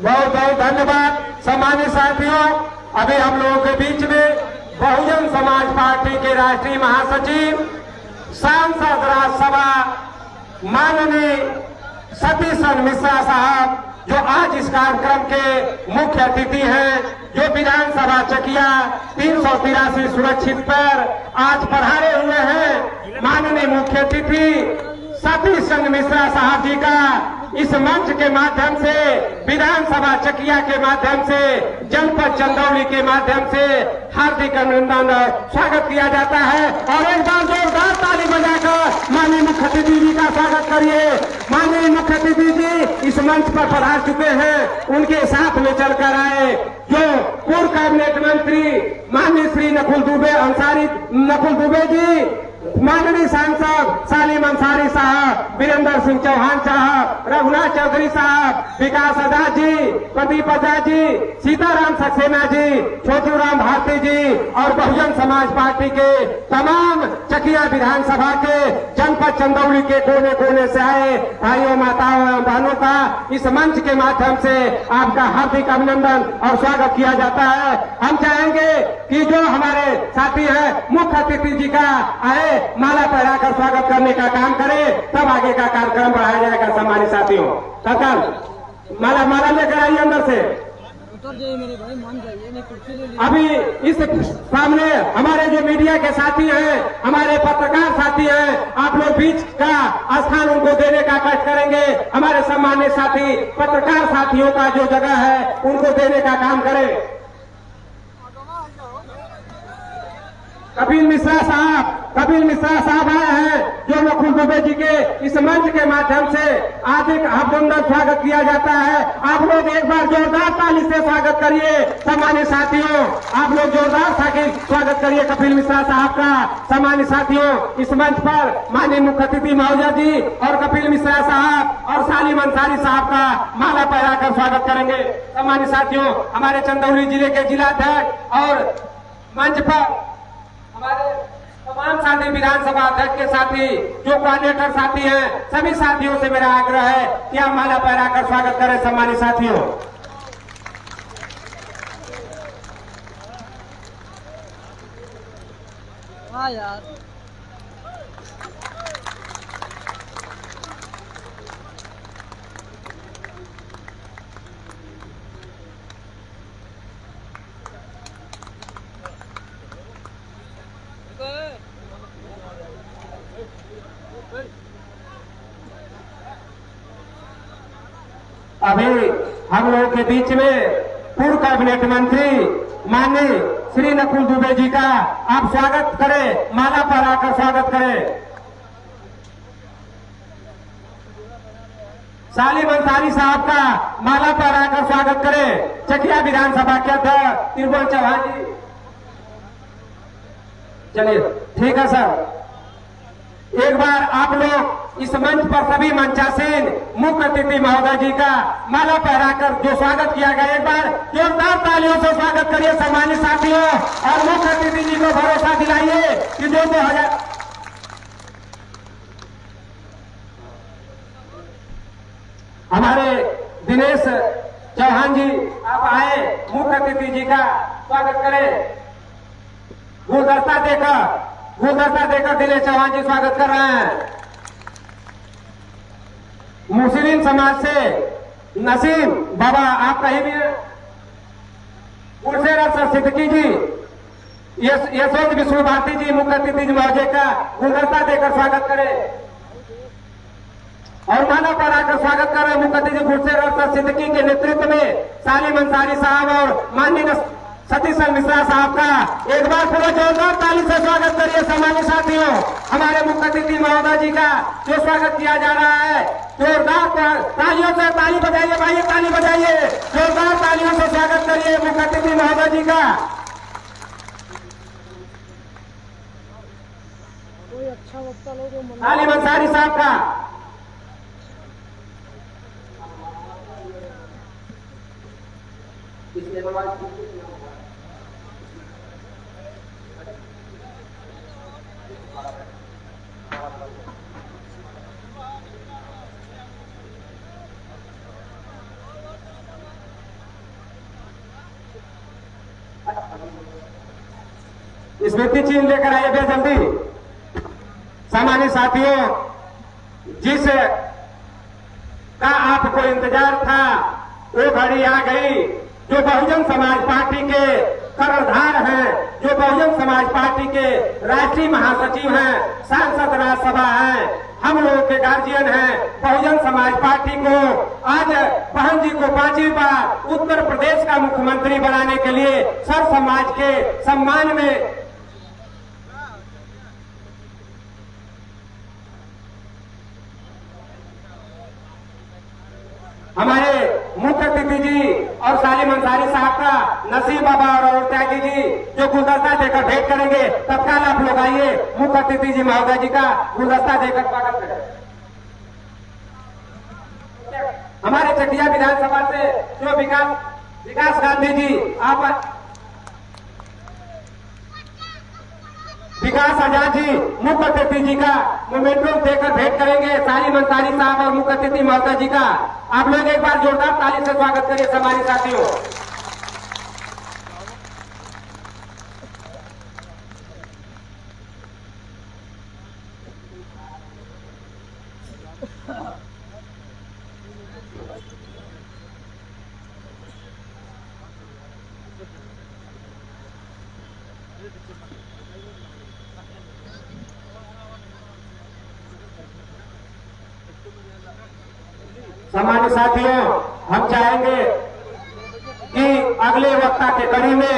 बहुत बहुत धन्यवाद। सम्मानित साथियों, अभी हम लोगों के बीच में बहुजन समाज पार्टी के राष्ट्रीय महासचिव, सांसद राज्यसभा माननीय सतीश चंद्र मिश्रा साहब, जो आज इस कार्यक्रम के मुख्य अतिथि हैं, जो विधानसभा चकिया 383 सुरक्षित पर आज पधारे हुए हैं। माननीय मुख्य अतिथि सतीश चंद्र मिश्रा साहब जी का इस मंच के माध्यम से, विधानसभा चकिया के माध्यम से, जनपद चंदौली के माध्यम से हार्दिक अभिनंदन और स्वागत किया जाता है। और एक बार जोरदार ताली बजाकर माननीय मुख्य अतिथि जी का स्वागत करिए। माननीय मुख्य अतिथि जी इस मंच पर पधार चुके हैं, उनके साथ में चलकर आए जो पूर्व कैबिनेट मंत्री माननीय श्री नकुल दुबे जी, माननीय सांसद सालिम अंसारी साहब, वीरेंद्र सिंह चौहान साहब, रघुनाथ चौधरी साहब, विकास आजाद जी, प्रदीप आजाद जी, सीताराम सक्सेना जी, छोटू राम भारती जी और बहुजन समाज पार्टी के तमाम चकिया विधानसभा के जनपद चंदौली के कोने कोने से आए भाइयों, माताओं एवं बहनों का इस मंच के माध्यम से आपका हार्दिक अभिनंदन और स्वागत किया जाता है। हम चाहेंगे कि जो हमारे साथी हैं मुख्य अतिथि जी का आए माला पहराकर स्वागत करने का काम करें, तब आगे का कार्यक्रम बढ़ाया जाएगा। सम्मानित साथियों, तत्काल माला लेकर आइए अंदर से। मेरे भाई मान जाइए, नहीं कुर्सी ले लीजिए। अभी इस सामने हमारे जो मीडिया के साथी हैं, हमारे पत्रकार साथी हैं, आप लोग बीच का स्थान उनको देने का कष्ट करेंगे। हमारे सम्मानित साथी पत्रकार साथियों का जो जगह है उनको देने का काम करें। कपिल मिश्रा साहब आए हैं, जो नकुल दुबे जी के इस मंच के माध्यम से हार्दिक अभिनंदन स्वागत किया जाता है। आप लोग एक बार जोरदार ताली से स्वागत करिए। सम्मानित साथियों, आप लोग जोरदार स्वागत करिए कपिल मिश्रा साहब का। सम्मानित साथियों, इस मंच पर माननीय मुख्य अतिथि महोदय जी और कपिल मिश्रा साहब और सालिम अंसारी साहब का माला पहराकर स्वागत करेंगे। सम्मानित साथियों, हमारे चंदौली जिले के जिलाध्यक्ष और मंच पर हमारे तमाम साथी, विधानसभा अध्यक्ष के साथी, जो कोऑर्डिनेटर साथी हैं, सभी साथियों से मेरा आग्रह है कि आप माला पहराकर स्वागत करें। सम्मानित साथियों, हाँ यार, अभी हम लोगों के बीच में पूर्व कैबिनेट मंत्री माननीय श्री नकुल दुबे जी का आप स्वागत करें, माला पहराकर स्वागत करें। सालिम अंसारी साहब का माला पहराकर स्वागत करें। चकिया विधानसभा के अध्यक्ष त्रिभुवन चौहान जी, चलिए ठीक है सर। एक बार आप लोग इस मंच पर सभी मंचासीन मुख्य अतिथि महोदय जी का माला पहराकर जो स्वागत किया गया, एक बार जोरदार तालियों से स्वागत करिए। सम्मानित साथियों, और मुख्य अतिथि जी को भरोसा दिलाइए कि जो 2000 हमारे दिनेश चौहान जी आप आए, मुख्य अतिथि जी का स्वागत करें। गुलदस्ता देकर दिनेश चौहान जी स्वागत कर रहे हैं। मुस्लिम समाज से नसीम बाबा, आप कहीं भी उर्सेरा सर सिद्दीकी जी, यशवंत विष्णु भारती जी, मुख्य अतिथि महोदय का गुलदस्ता देकर स्वागत करें और माला पहराकर स्वागत कर रहे मुख्य अतिथि उर्सेरा सर सिद्दीकी के नेतृत्व में सालिम अंसारी साहब और माननीय सतीश चंद्र मिश्रा साहब का एक बार पूरा जोरदार ताली से स्वागत करिए। सम्मानित साथियों, हमारे मुख्य अतिथि महोदय जी का जो स्वागत किया जा रहा है, जोरदार तालियों से ताली बजाइए भाई, ताली बजाइए, जोरदार तालियों से स्वागत करिए मुख्य अतिथि महोदय जी का। कोई अच्छा वक्ता लोग सालिम अंसारी साहब का स्मृति चिन्ह लेकर आइए भैया जल्दी। सामान्य साथियों, जिस का आपको इंतजार था वो घड़ी आ गई। जो बहुजन समाज पार्टी के कर्णधार हैं, जो बहुजन समाज पार्टी के राष्ट्रीय महासचिव हैं, सांसद राज्यसभा हैं, हम लोगों के गार्जियन हैं, बहुजन समाज पार्टी को आज बहन जी को 5वीं बार उत्तर प्रदेश का मुख्यमंत्री बनाने के लिए सर्व समाज के सम्मान में हमारे मुख्य अतिथि जी और सालिम अंसारी साहब का नसीम बाबा और त्यागी जी जो गुलदस्ता देकर भेंट करेंगे, तत्काल आप लोग आइए मुख्य अतिथि जी महोदय जी का गुलदस्ता देकर स्वागत करें। हमारे चटिया विधानसभा से जो विकास गांधी जी, आप विकास आजाद जी मुख्य अतिथि जी का मोमेंटम देकर भेंट करेंगे। सालिम अंसारी साहब और मुख्य अतिथि महोदय जी का आप लोग एक बार जोरदार ताली से स्वागत करिए हमारे साथियों। सामान्य साथियों, हम चाहेंगे कि अगले वक्ता के कड़ी में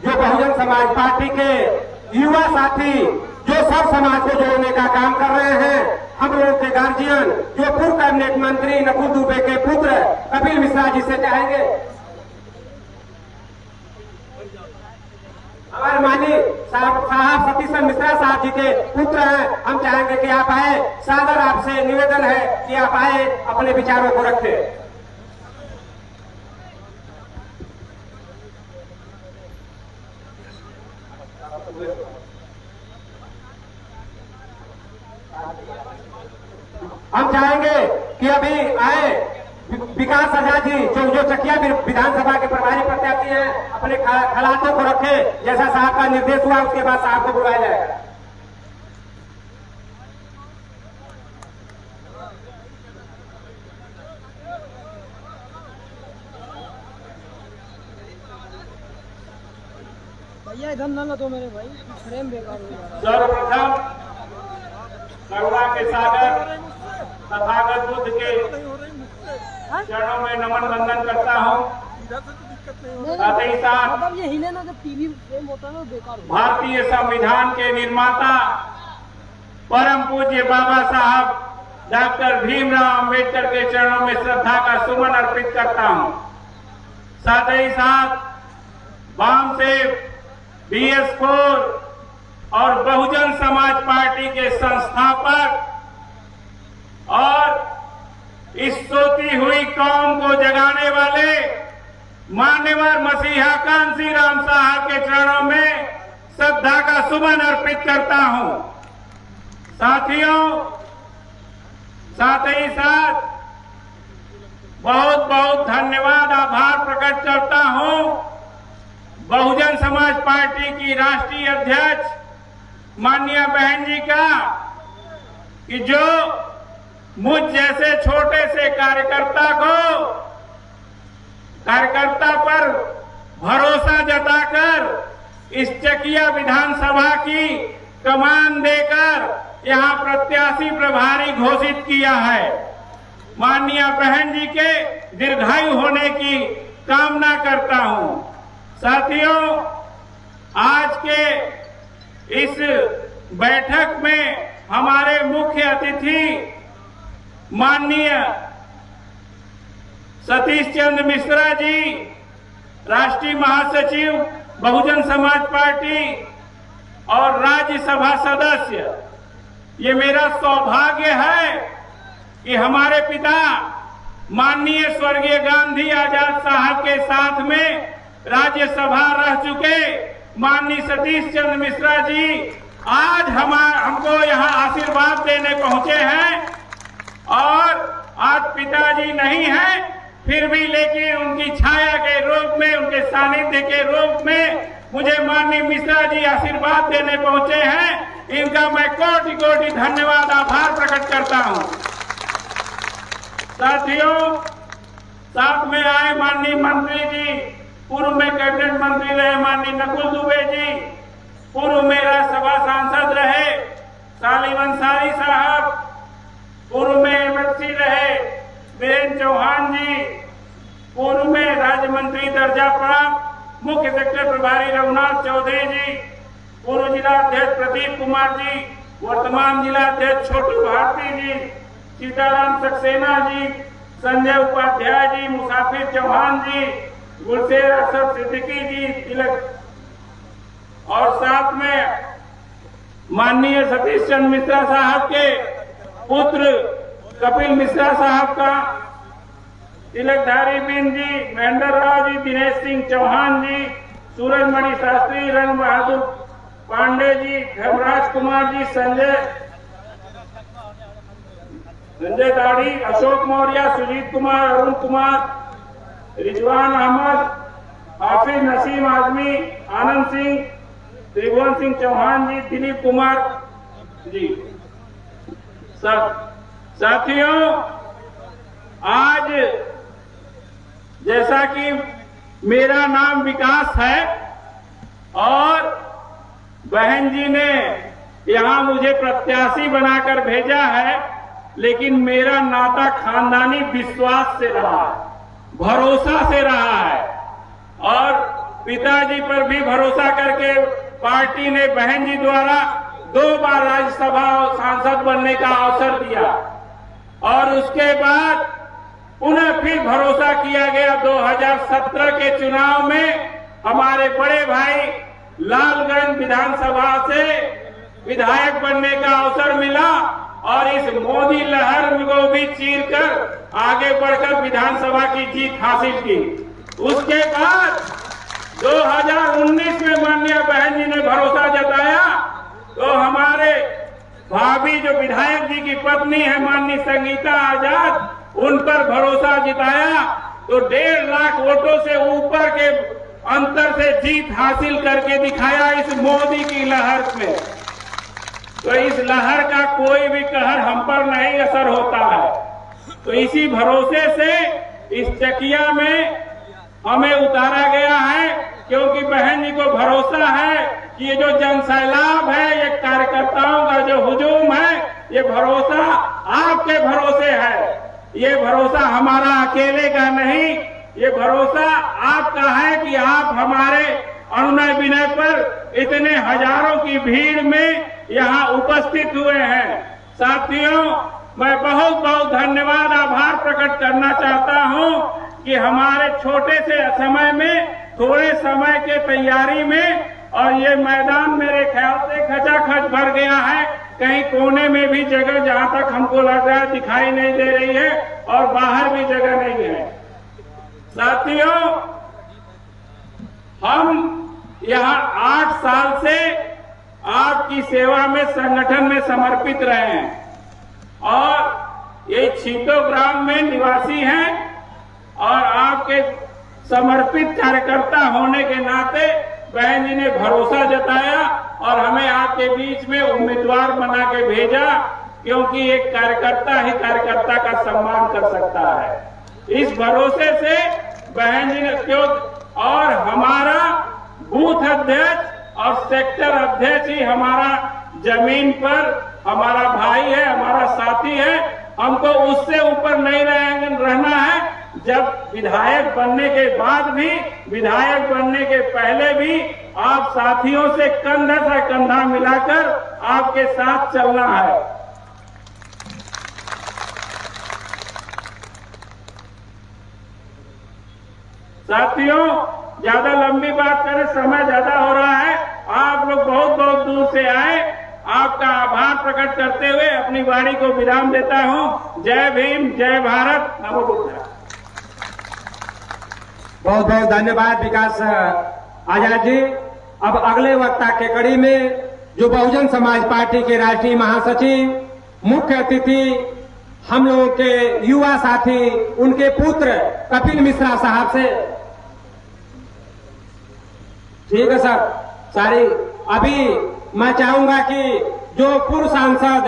जो बहुजन समाज पार्टी के युवा साथी जो सब समाज को जोड़ने का काम कर रहे हैं, हम लोगों के गार्जियन जो पूर्व कैबिनेट मंत्री नकुल दुबे के पुत्र कपिल मिश्रा जी से चाहेंगे, हमारे माननीय साहब सतीश मिश्रा साहब जी के पुत्र हैं, हम चाहेंगे कि आप आए। सादर आपसे निवेदन है कि आप आए, अपने विचारों को रखें। हम चाहेंगे कि अभी आए विकास आजाद जी जो चकिया विधानसभा के प्रभारी प्रत्याशी हैं, अपने खिलाफों को रखें। जैसा साहब का निर्देश हुआ उसके बाद साहब को बुलाया जाएगा। भैया इधर न लो तो मेरे भाई, फ्रेम बेकार हो जा रहा है। सर्वप्रथम करुणा के सागर तथागत बुद्ध के चरणों में नमन वंदन करता हूँ। साथ ही साथ मतलब ये हिले ना, जब टीवी फ्रेम होता है वो बेकार हो। भारतीय संविधान के निर्माता परम पूज्य बाबा साहब डॉक्टर भीमराव अंबेडकर के चरणों में श्रद्धा का सुमन अर्पित करता हूँ। साथ ही साथ वामसेव, BS4 और बहुजन समाज पार्टी के संस्थापक और इस सोती हुई कौम को जगाने वाले मान्यवर मसीहा कांसी राम साहब के चरणों में श्रद्धा का सुमन अर्पित करता हूं। साथियों, साथ ही साथ बहुत बहुत धन्यवाद, आभार प्रकट करता हूं बहुजन समाज पार्टी की राष्ट्रीय अध्यक्ष माननीय बहन जी का, कि जो मुझ जैसे छोटे से कार्यकर्ता पर भरोसा जताकर इस चकिया विधानसभा की कमान देकर यहां प्रत्याशी प्रभारी घोषित किया है। माननीय बहन जी के दीर्घायु होने की कामना करता हूं। साथियों, आज के इस बैठक में हमारे मुख्य अतिथि माननीय सतीश चंद्र मिश्रा जी, राष्ट्रीय महासचिव बहुजन समाज पार्टी और राज्यसभा सदस्य, ये मेरा सौभाग्य है कि हमारे पिता माननीय स्वर्गीय गांधी आजाद साहब के साथ में राज्यसभा रह चुके माननीय सतीश चंद्र मिश्रा जी आज हमको यहाँ आशीर्वाद देने पहुंचे हैं। और आज पिताजी नहीं हैं, फिर भी लेकिन उनकी छाया के रूप में, उनके सानिध्य के रूप में मुझे माननीय मिश्रा जी आशीर्वाद देने पहुंचे हैं, इनका मैं कोटि कोटि धन्यवाद आभार प्रकट करता हूं। साथियों, साथ में आए माननीय मंत्री जी, पूर्व में कैबिनेट मंत्री रहे माननीय नकुल दुबे जी, पूर्व में राज्यसभा सांसद रहे सालिम अंसारी साहब, पूर्व में एमएलसी रहे वीरेंद्र चौहान जी, पूर्व में राज्य मंत्री दर्जा प्राप्त मुख्य सेक्टर प्रभारी रघुनाथ चौधरी जी, पूर्व जिला अध्यक्ष प्रदीप कुमार जी, वर्तमान जिला अध्यक्ष छोटू भारती जी, सीताराम सक्सेना जी, संजय उपाध्याय जी, मुसाफिर चौहान जी, गुलशेर असद सिद्दीकी जी, तिलक, और साथ में माननीय सतीश चंद्र मिश्रा साहब के पुत्र कपिल मिश्रा साहब का, तिलकधारी बिन जी, महेंद्र राव जी, दिनेश सिंह चौहान जी, सूरजमणि शास्त्री, रण बहादुर पांडे जी, धर्मराज कुमार जी, संजय दाढ़ी, अशोक मौर्य, सुजीत कुमार, अरुण कुमार, रिजवान अहमद, हाफिज नसीम आजमी, आनंद सिंह, त्रिभुवन सिंह चौहान जी, दिलीप कुमार जी। साथियों, आज जैसा कि मेरा नाम विकास है और बहन जी ने यहां मुझे प्रत्याशी बनाकर भेजा है, लेकिन मेरा नाता खानदानी विश्वास से रहा है, भरोसा से रहा है, और पिताजी पर भी भरोसा करके पार्टी ने बहन जी द्वारा 2 बार राज्यसभा सांसद बनने का अवसर दिया, और उसके बाद पुनः फिर भरोसा किया गया। 2017 के चुनाव में हमारे बड़े भाई लालगंज विधानसभा से विधायक बनने का अवसर मिला, और इस मोदी लहर को भी चीरकर आगे बढ़कर विधानसभा की जीत हासिल की। उसके बाद 2019 में माननीय बहन जी ने भरोसा जताया, तो हमारे भाभी जो विधायक जी की पत्नी है माननीय संगीता आजाद, उन पर भरोसा जताया, तो 1.5 लाख वोटों से ऊपर के अंतर से जीत हासिल करके दिखाया इस मोदी की लहर में। तो इस लहर का कोई भी कहर हम पर नहीं असर होता है। तो इसी भरोसे से इस चकिया में हमें उतारा गया है, क्योंकि बहन जी को भरोसा है कि ये जो जनसैलाब है, ये कार्यकर्ताओं का जो हुजूम है, ये भरोसा आपके भरोसे है। ये भरोसा हमारा अकेले का नहीं, ये भरोसा आपका है कि आप हमारे अनुनय विनय पर इतने हजारों की भीड़ में यहाँ उपस्थित हुए हैं। साथियों, मैं बहुत बहुत धन्यवाद आभार प्रकट करना चाहता हूँ कि हमारे छोटे से समय में, थोड़े समय के तैयारी में, और ये मैदान मेरे ख्याल से खचाखच भर गया है। कहीं कोने में भी जगह जहां तक हमको लग रहा है दिखाई नहीं दे रही है, और बाहर भी जगह नहीं है। साथियों, हम यहाँ 8 साल से आपकी सेवा में, संगठन में समर्पित रहे हैं, और ये छीतो ग्राम में निवासी हैं, और आपके समर्पित कार्यकर्ता होने के नाते बहन जी ने भरोसा जताया और हमें आपके बीच में उम्मीदवार बना के भेजा, क्योंकि एक कार्यकर्ता ही कार्यकर्ता का सम्मान कर सकता है। इस भरोसे से बहन जी ने, क्यों, और हमारा बूथ अध्यक्ष और सेक्टर अध्यक्ष ही हमारा जमीन पर हमारा भाई है, हमारा साथी है। हमको उससे ऊपर नहीं रहना है। जब विधायक बनने के बाद भी, विधायक बनने के पहले भी आप साथियों से कंधा से कंधा मिलाकर आपके साथ चलना है। साथियों, ज्यादा लंबी बात करें, समय ज्यादा हो रहा है। आप लोग बहुत बहुत दूर से आए, आपका आभार प्रकट करते हुए अपनी वाणी को विराम देता हूं। जय भीम, जय भारत, नमो बुद्धाय। बहुत बहुत धन्यवाद विकास आजाद जी। अब अगले वक्ता के कड़ी में जो बहुजन समाज पार्टी के राष्ट्रीय महासचिव, मुख्य अतिथि हम लोगों के युवा साथी, उनके पुत्र कपिल मिश्रा साहब से ठीक है सर। सारी अभी मैं चाहूंगा कि जो पूर्व सांसद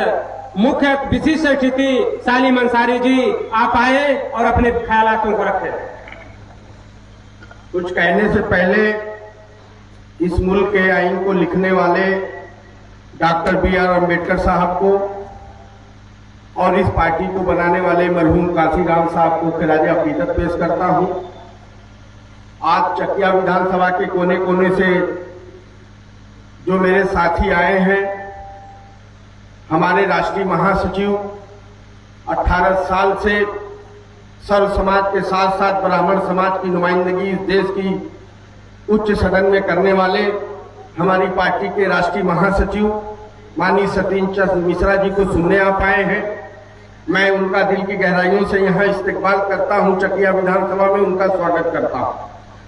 मुख्य विशिष्ट अतिथि सालिम अंसारी जी आप आए और अपने ख्यालातों को रखें। कुछ कहने से पहले इस मुल्क के आईन को लिखने वाले डॉक्टर B.R. अम्बेडकर साहब को और इस पार्टी को बनाने वाले मरहूम काशीराम साहब को खिराज अकीदत पेश करता हूं। आज चकिया विधानसभा के कोने कोने से जो मेरे साथी आए हैं, हमारे राष्ट्रीय महासचिव 18 साल से सर्व समाज के साथ साथ ब्राह्मण समाज की नुमाइंदगी इस देश की उच्च सदन में करने वाले हमारी पार्टी के राष्ट्रीय महासचिव माननीय सतीश चंद्र मिश्रा जी को सुनने आप आए हैं। मैं उनका दिल की गहराइयों से यहाँ इस्तकबाल करता हूँ, चकिया विधानसभा में उनका स्वागत करता हूँ।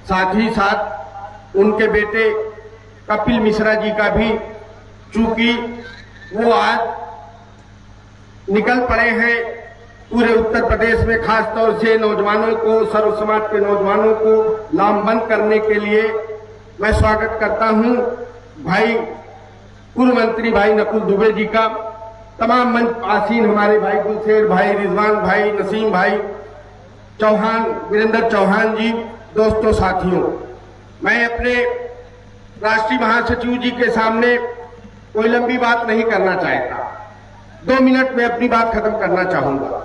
साथ ही साथ उनके बेटे कपिल मिश्रा जी का भी, चूंकि वो आज निकल पड़े हैं पूरे उत्तर प्रदेश में, खास तौर से नौजवानों को, सर्व समाज के नौजवानों को लामबंद करने के लिए मैं स्वागत करता हूं भाई पूर्व मंत्री भाई नकुल दुबे जी का, तमाम मंच आसीन हमारे भाई गुलशेर भाई, रिजवान भाई, नसीम भाई, चौहान, वीरेंद्र चौहान जी, दोस्तों साथियों, मैं अपने राष्ट्रीय महासचिव जी के सामने कोई लंबी बात नहीं करना चाहता। 2 मिनट में अपनी बात खत्म करना चाहूंगा।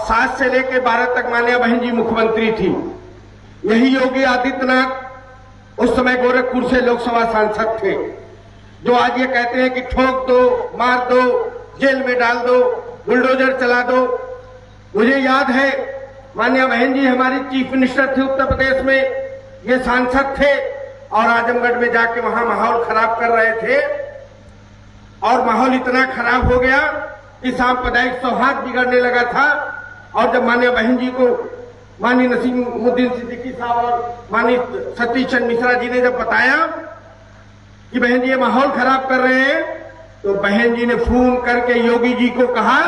7 से लेकर 12 तक मान्या बहन जी मुख्यमंत्री थी। यही योगी आदित्यनाथ उस समय गोरखपुर से लोकसभा सांसद थे, जो आज ये कहते हैं कि ठोक दो, मार दो, जेल में डाल दो, बुलडोजर चला दो। मुझे याद है मान्या बहन जी हमारी चीफ मिनिस्टर थे उत्तर प्रदेश में, ये सांसद थे और आजमगढ़ में जाके वहां माहौल खराब कर रहे थे और माहौल इतना खराब हो गया कि सांप्रदायिक सौहार्द बिगड़ने लगा था। और जब मान्या बहन जी को माननीय नसीमुद्दीन सिद्दीकी साहब और माननीय सतीश चंद्र मिश्रा जी ने जब बताया कि बहन जी ये माहौल खराब कर रहे हैं, तो बहन जी ने फोन करके योगी जी को कहा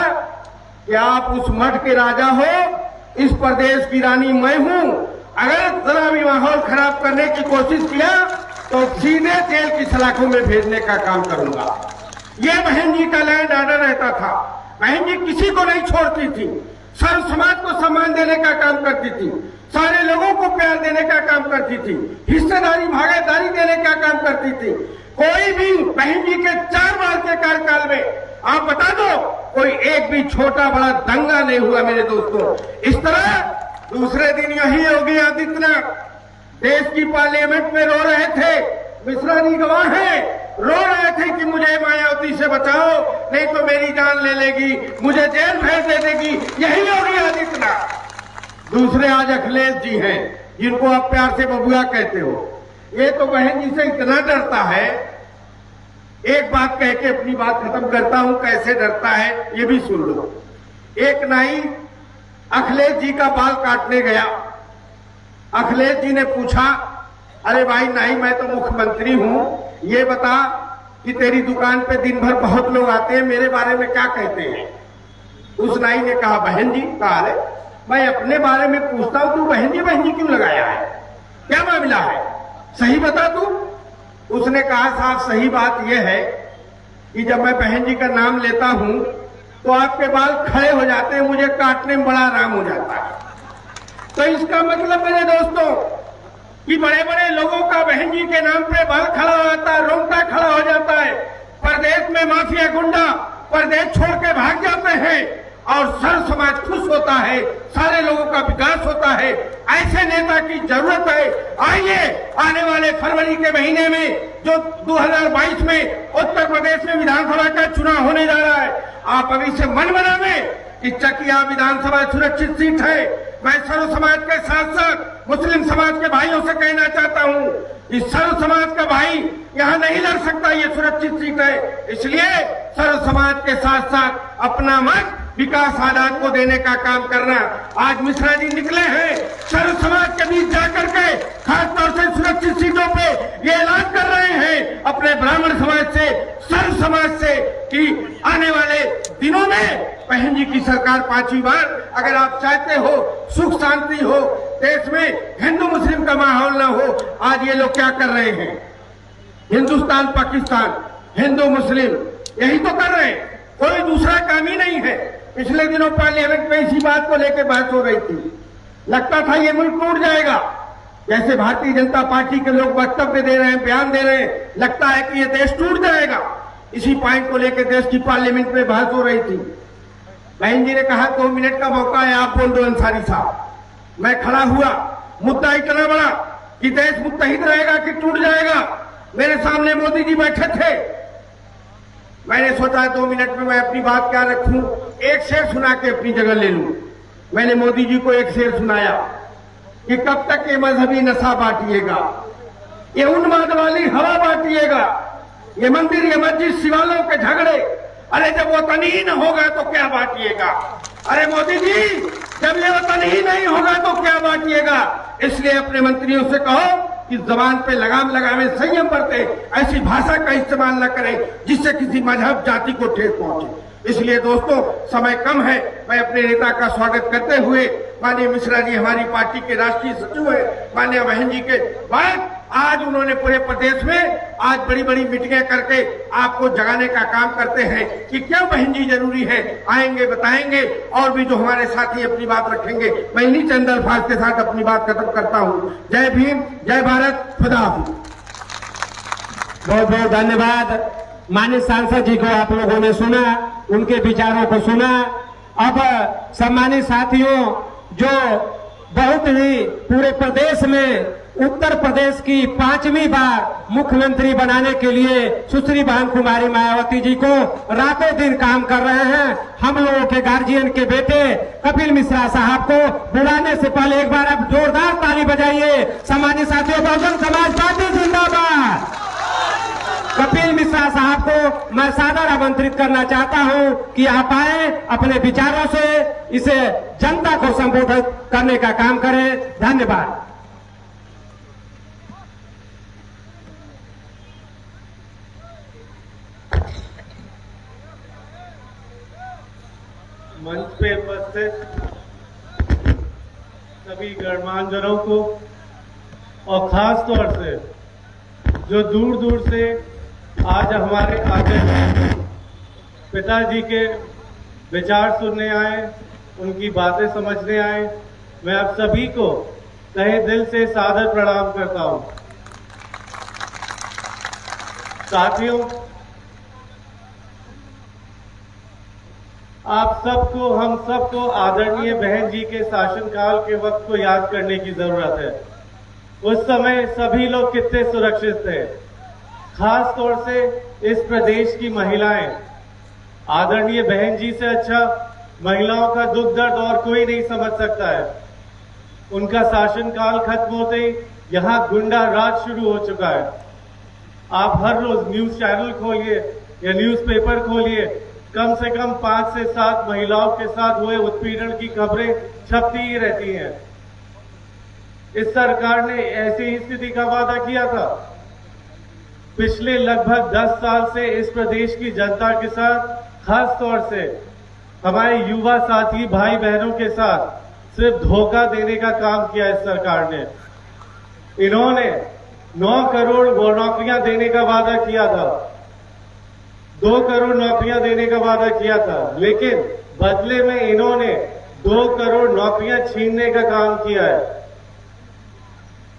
कि आप उस मठ के राजा हो, इस प्रदेश की रानी मैं हूं, अगर जरा भी माहौल खराब करने की कोशिश किया तो सीधे जेल की सलाखों में भेजने का काम करूंगा। ये बहन जी का लैंड ऑर्डर रहता था। बहन जी किसी को नहीं छोड़ती थी, सर्व समाज को सम्मान देने का काम करती थी, सारे लोगों को प्यार देने का काम करती थी, हिस्सेदारी भागीदारी देने का काम करती थी। कोई भी बहन जी के 4 बार के कार्यकाल में आप बता दो कोई एक भी छोटा बड़ा दंगा नहीं हुआ मेरे दोस्तों। इस तरह दूसरे दिन यही योगी आदित्यनाथ देश की पार्लियामेंट में रो रहे थे, मिश्रा जी गवाह हैं, रो रहे थे कि मुझे मायावती से बचाओ नहीं तो मेरी जान ले लेगी, मुझे जेल भेज दे देगी। यही योगी आदित्यनाथ। दूसरे आज अखिलेश जी हैं, जिनको आप प्यार से बबुआ कहते हो। ये तो बहन जी से इतना डरता है, एक बात कह के अपनी बात खत्म करता हूं, कैसे डरता है ये भी सुन लो। एक नाई अखिलेश जी का बाल काटने गया। अखिलेश जी ने पूछा, अरे भाई नाई मैं तो मुख्यमंत्री हूं, ये बता कि तेरी दुकान पे दिन भर बहुत लोग आते हैं, मेरे बारे में क्या कहते हैं? उस नाई ने कहा बहन जी। कहा अरे मैं अपने बारे में पूछता हूं, तू बहन जी क्यों लगाया है, क्या मामला है, सही बता तू। उसने कहा साहब सही बात यह है कि जब मैं बहन जी का नाम लेता हूं तो आपके बाल खड़े हो जाते हैं, मुझे काटने में बड़ा आराम हो जाता है। तो इसका मतलब मेरे दोस्तों कि बड़े बड़े लोगों का बहन जी के नाम पे बाल खड़ा हो जाता है, रोंगटा खड़ा हो जाता है। प्रदेश में माफिया गुंडा प्रदेश छोड़ के भाग जाते हैं और सर्व समाज खुश होता है, सारे लोगों का विकास होता है। ऐसे नेता की जरूरत है। आइए आने वाले फरवरी के महीने में जो 2022 में उत्तर प्रदेश में विधानसभा का चुनाव होने जा रहा है, आप अभी से मन बनावे कि चकिया विधानसभा सुरक्षित सीट है। मैं सर्व समाज के साथ साथ मुस्लिम समाज के भाइयों से कहना चाहता हूं कि सर्व समाज का भाई यहां नहीं लड़ सकता, ये सुरक्षित सीट है। इसलिए सर्व समाज के साथ साथ अपना मत विकास आजाद को देने का काम करना। आज मिश्रा जी निकले हैं सर्व समाज के बीच जाकर के, खासतौर से सुरक्षित सीटों पे ये ऐलान कर रहे हैं अपने ब्राह्मण समाज से, सर्व समाज से कि आने वाले दिनों में बहन जी की सरकार 5वीं बार, अगर आप चाहते हो सुख शांति हो, देश में हिंदू मुस्लिम का माहौल न हो। आज ये लोग क्या कर रहे हैं? हिंदुस्तान पाकिस्तान, हिंदू मुस्लिम, यही तो कर रहे हैं, कोई दूसरा काम ही नहीं है। पिछले दिनों पार्लियामेंट में इसी बात को लेकर बहस हो रही थी। लगता था ये मुल्क टूट जाएगा। जैसे भारतीय जनता पार्टी के लोग वक्तव्य दे रहे हैं, बयान दे रहे हैं, लगता है कि ये देश टूट जाएगा। इसी पॉइंट को लेकर देश की पार्लियामेंट में बहस हो रही थी। बहन जी ने कहा 2 मिनट का मौका है, आप बोल दो अंसारी साहब। मैं खड़ा हुआ, मुद्दा इतना बड़ा कि देश मुत्तहिद रहेगा कि टूट जाएगा। मेरे सामने मोदी जी बैठे थे। मैंने सोचा 2 मिनट में मैं अपनी बात क्या रखूं, एक शेर सुना के अपनी जगह ले लूं। मैंने मोदी जी को एक शेर सुनाया कि कब तक ये मजहबी नशा बांटिएगा, ये उन्माद वाली हवा बांटिएगा, ये मंदिर ये मस्जिद शिवालयों के झगड़े, अरे जब वतन ही न होगा तो क्या बांटिएगा। अरे मोदी जी, जब ये वतन ही नहीं होगा तो क्या बांटिएगा। इसलिए अपने मंत्रियों से कहो कि जबान पे लगाम लगावे, संयम बरते, ऐसी भाषा का इस्तेमाल न करें जिससे किसी मजहब जाति को ठेस पहुंचे। इसलिए दोस्तों, समय कम है। मैं अपने नेता का स्वागत करते हुए माननीय मिश्रा जी हमारी पार्टी के राष्ट्रीय सचिव है, माननीय बहन जी के बाद आज उन्होंने पूरे प्रदेश में आज बड़ी बड़ी मीटिंगें करके आपको जगाने का काम करते हैं कि क्यों बहन जी जरूरी है। आएंगे, बताएंगे, और भी जो हमारे साथी अपनी बात रखेंगे। मैं इन्हीं चंद अल्फाज के साथ अपनी बात खत्म करता हूँ। जय भीम, जय भारत, खुदा हाफिज। बहुत बहुत धन्यवाद। माननीय सांसद जी को आप लोगों ने सुना, उनके विचारों को सुना। अब सम्मानित साथियों, जो बहुत ही पूरे प्रदेश में उत्तर प्रदेश की 5वीं बार मुख्यमंत्री बनाने के लिए सुश्री बहन कुमारी मायावती जी को रातों दिन काम कर रहे हैं, हम लोगों के गार्जियन के बेटे कपिल मिश्रा साहब को बुलाने से पहले एक बार आप जोरदार ताली बजाइए। सम्मानित साथियों, बहुजन समाज पार्टी जिंदाबाद। कपिल मिश्रा साहब को मैं सादर आमंत्रित करना चाहता हूं कि आप आए, अपने विचारों से इसे जनता को संबोधित करने का काम करें। धन्यवाद। मंच पे उपस्थित सभी गणमान्यजनों को और खास तौर से जो दूर दूर से आज हमारे आदरणीय पिताजी के विचार सुनने आए, उनकी बातें समझने आए, मैं आप सभी को तहे दिल से सादर प्रणाम करता हूं। साथियों, आप सबको, हम सबको आदरणीय बहन जी के शासनकाल के वक्त को याद करने की जरूरत है। उस समय सभी लोग कितने सुरक्षित थे, खास तौर से इस प्रदेश की महिलाएं। आदरणीय बहन जी से अच्छा महिलाओं का दुख दर्द और कोई नहीं समझ सकता है। उनका शासनकाल खत्म होते ही यहाँ गुंडा राज शुरू हो चुका है। आप हर रोज न्यूज चैनल खोलिए या न्यूज़पेपर खोलिए, कम से कम 5 से 7 महिलाओं के साथ हुए उत्पीड़न की खबरें छपती ही रहती हैं। इस सरकार ने ऐसी ही स्थिति का वादा किया था। पिछले लगभग 10 साल से इस प्रदेश की जनता के साथ, खास तौर से हमारे युवा साथी भाई बहनों के साथ सिर्फ धोखा देने का काम किया इस सरकार ने। इन्होंने 9 करोड़ वो नौकरियां देने का वादा किया था, 2 करोड़ नौकरियां देने का वादा किया था, लेकिन बदले में इन्होंने 2 करोड़ नौकरियां छीनने का काम किया है।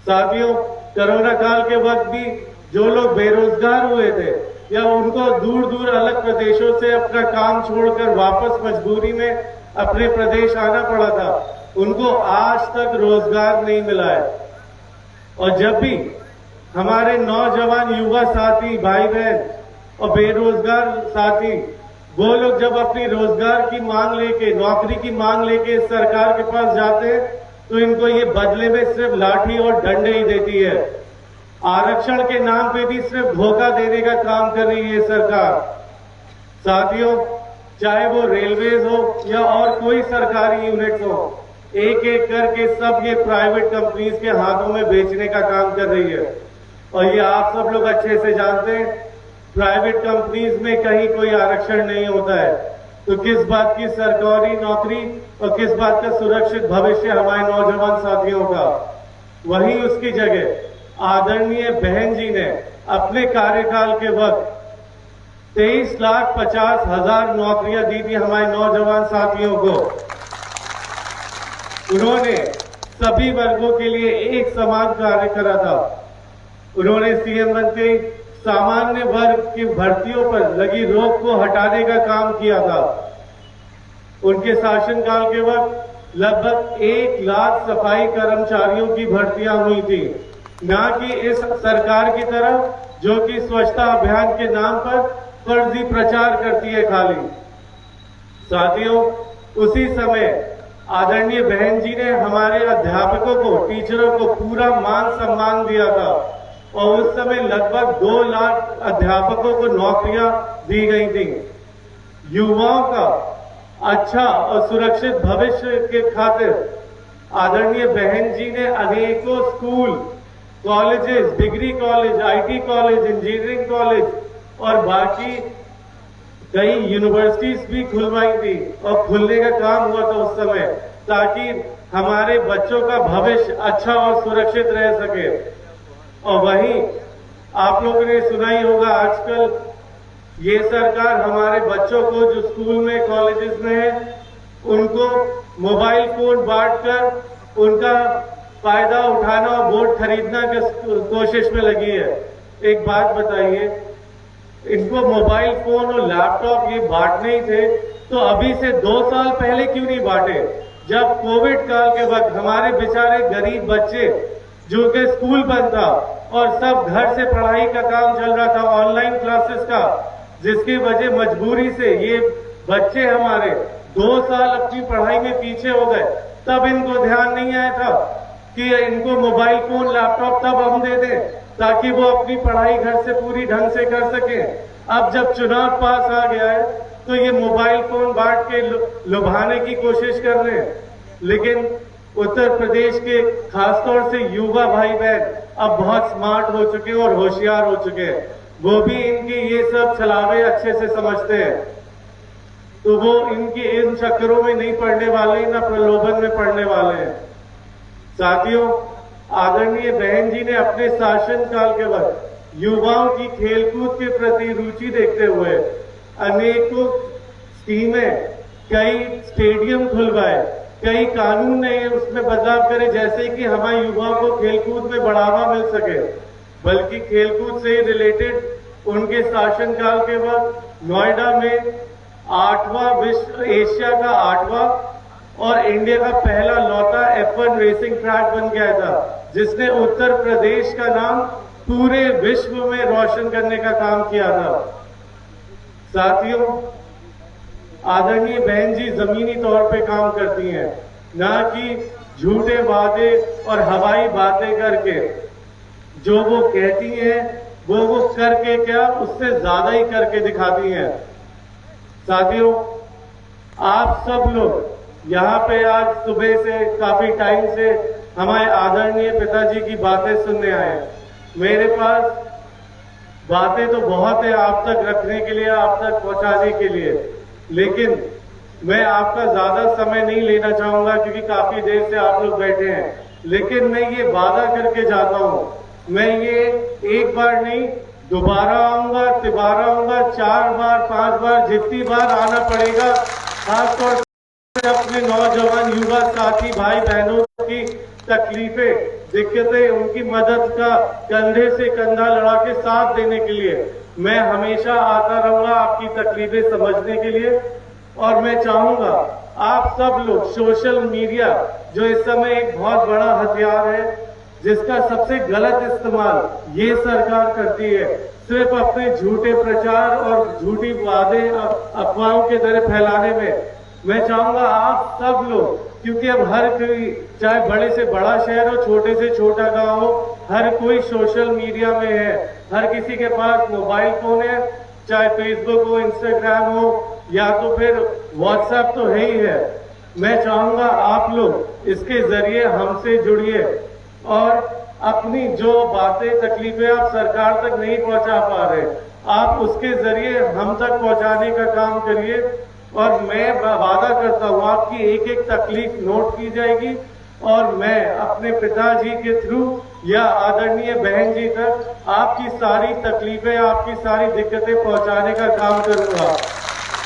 साथियों, कोरोना काल के वक्त भी जो लोग बेरोजगार हुए थे या उनको दूर दूर अलग प्रदेशों से अपना काम छोड़कर वापस मजबूरी में अपने प्रदेश आना पड़ा था, उनको आज तक रोजगार नहीं मिला है। और जब भी हमारे नौजवान युवा साथी भाई बहन और बेरोजगार साथी, वो लोग जब अपनी रोजगार की मांग लेके, नौकरी की मांग लेके इस सरकार के पास जाते हैं, तो इनको ये बदले में सिर्फ लाठी और डंडे ही देती है। आरक्षण के नाम पे भी सिर्फ धोखा देने का काम कर रही है सरकार। साथियों, चाहे वो रेलवेज हो या और कोई सरकारी यूनिट हो, एक एक करके सब ये प्राइवेट कंपनीज के हाथों में बेचने का काम कर रही है। और ये आप सब लोग अच्छे से जानते हैं, प्राइवेट कंपनीज में कहीं कोई आरक्षण नहीं होता है। तो किस बात की सरकारी नौकरी और किस बात का सुरक्षित भविष्य हमारे नौजवान साथियों का। वहीं उसकी जगह आदरणीय बहन जी ने अपने कार्यकाल के वक्त 23,50,000 नौकरियां दी थी हमारे नौजवान साथियों को। उन्होंने सभी वर्गों के लिए एक समान कार्य करा था। उन्होंने सीएम बनते सामान्य वर्ग की भर्तियों पर लगी रोक को हटाने का काम किया था। उनके शासनकाल के वक्त लगभग 1 लाख सफाई कर्मचारियों की भर्तियां हुई थी, ना कि इस सरकार की तरह जो कि स्वच्छता अभियान के नाम पर फर्जी प्रचार करती है खाली। साथियों, उसी समय आदरणीय बहन जी ने हमारे अध्यापकों को, टीचरों को पूरा मान सम्मान दिया था और उस समय लगभग 2 लाख अध्यापकों को नौकरियां दी गई थी। युवाओं का अच्छा और सुरक्षित भविष्य के खातिर आदरणीय बहन जी ने अनेकों school, colleges, degree college, IT college, engineering college और बाकी कई यूनिवर्सिटीज भी खुलवाई थी और खुलने का काम हुआ था उस समय, ताकि हमारे बच्चों का भविष्य अच्छा और सुरक्षित रह सके। और वहीं आप लोगों ने सुना ही होगा, आजकल ये सरकार हमारे बच्चों को जो स्कूल में, कॉलेजेस में है, उनको मोबाइल फोन बांटकर उनका फायदा उठाना और वोट खरीदना की कोशिश में लगी है। एक बात बताइए, इनको मोबाइल फोन और लैपटॉप ये बांटने ही थे तो अभी से 2 साल पहले क्यों नहीं बांटे, जब कोविड काल के वक्त हमारे बेचारे गरीब बच्चे जो कि स्कूल बंद था और सब घर से पढ़ाई का काम चल रहा था, ऑनलाइन क्लासेस का, जिसकी वजह मजबूरी से ये बच्चे हमारे 2 साल अपनी पढ़ाई में पीछे हो गए। तब इनको ध्यान नहीं आया था कि इनको मोबाइल फोन, लैपटॉप तब हम दे दें ताकि वो अपनी पढ़ाई घर से पूरी ढंग से कर सके। अब जब चुनाव पास आ गया है तो ये मोबाइल फोन बांट के लुभाने की कोशिश कर रहे हैं। लेकिन उत्तर प्रदेश के खासतौर से युवा भाई बहन अब बहुत स्मार्ट हो चुके हैं और होशियार हो चुके हैं। वो भी इनके ये सब छलावे अच्छे से समझते हैं, तो वो इनके इन चक्करों में नहीं पड़ने वाले, ना प्रलोभन में पड़ने वाले हैं। साथियों, आदरणीय बहन जी ने अपने शासनकाल के वक्त युवाओं की खेलकूद के प्रति रुचि देखते हुए अनेकों स्कीमें, कई स्टेडियम खुलवाए, कई कानून ने उसमें बदलाव करे, जैसे कि हमारे युवाओं को खेलकूद में बढ़ावा मिल सके। बल्कि खेलकूद से रिलेटेड उनके शासनकाल के वक्त नोएडा में 8वां विश्व, एशिया का 8वां और इंडिया का पहला लौता F1 रेसिंग ट्रैक बन गया था, जिसने उत्तर प्रदेश का नाम पूरे विश्व में रोशन करने का काम किया था। साथियों, आदरणीय बहन जी जमीनी तौर पे काम करती हैं, ना कि झूठे वादे और हवाई बातें करके। जो वो कहती हैं वो करके क्या, उससे ज्यादा ही करके दिखाती हैं। साथियों, आप सब लोग यहाँ पे आज सुबह से काफी टाइम से हमारे आदरणीय पिताजी की बातें सुनने आए। मेरे पास बातें तो बहुत है आप तक रखने के लिए, आप तक पहुंचाने के लिए, लेकिन मैं आपका ज्यादा समय नहीं लेना चाहूंगा क्योंकि काफी देर से आप लोग बैठे हैं। लेकिन मैं ये वादा करके जाता हूं, मैं ये एक बार नहीं, दोबारा आऊंगा, तिबारा आऊंगा, 4 बार 5 बार, जितनी बार आना पड़ेगा। खासतौर से अपने नौजवान युवा साथी भाई बहनों की तकलीफें, दिक्कतें, उनकी मदद का कंधे से कंधा लड़ा के साथ देने के लिए मैं हमेशा आता रहूंगा, आपकी तकलीफें समझने के लिए। और मैं चाहूंगा आप सब लोग सोशल मीडिया, जो इस समय एक बहुत बड़ा हथियार है, जिसका सबसे गलत इस्तेमाल ये सरकार करती है, सिर्फ अपने झूठे प्रचार और झूठी वादे, अफवाहों के तरह फैलाने में। मैं चाहूंगा आप सब लोग, क्योंकि अब हर कोई, चाहे बड़े से बड़ा शहर हो, छोटे से छोटा गांव हो, हर कोई सोशल मीडिया में है, हर किसी के पास मोबाइल फोन है, चाहे फेसबुक हो, इंस्टाग्राम हो या तो फिर व्हाट्सएप तो है ही है। मैं चाहूंगा आप लोग इसके जरिए हमसे जुड़िए और अपनी जो बातें, तकलीफें आप सरकार तक नहीं पहुंचा पा रहे, आप उसके जरिए हम तक पहुंचाने का काम करिए। और मैं वादा करता हूँ आपकी एक एक तकलीफ नोट की जाएगी और मैं अपने पिताजी के थ्रू या आदरणीय बहन जी तक आपकी सारी तकलीफें, आपकी सारी दिक्कतें पहुंचाने का काम करूंगा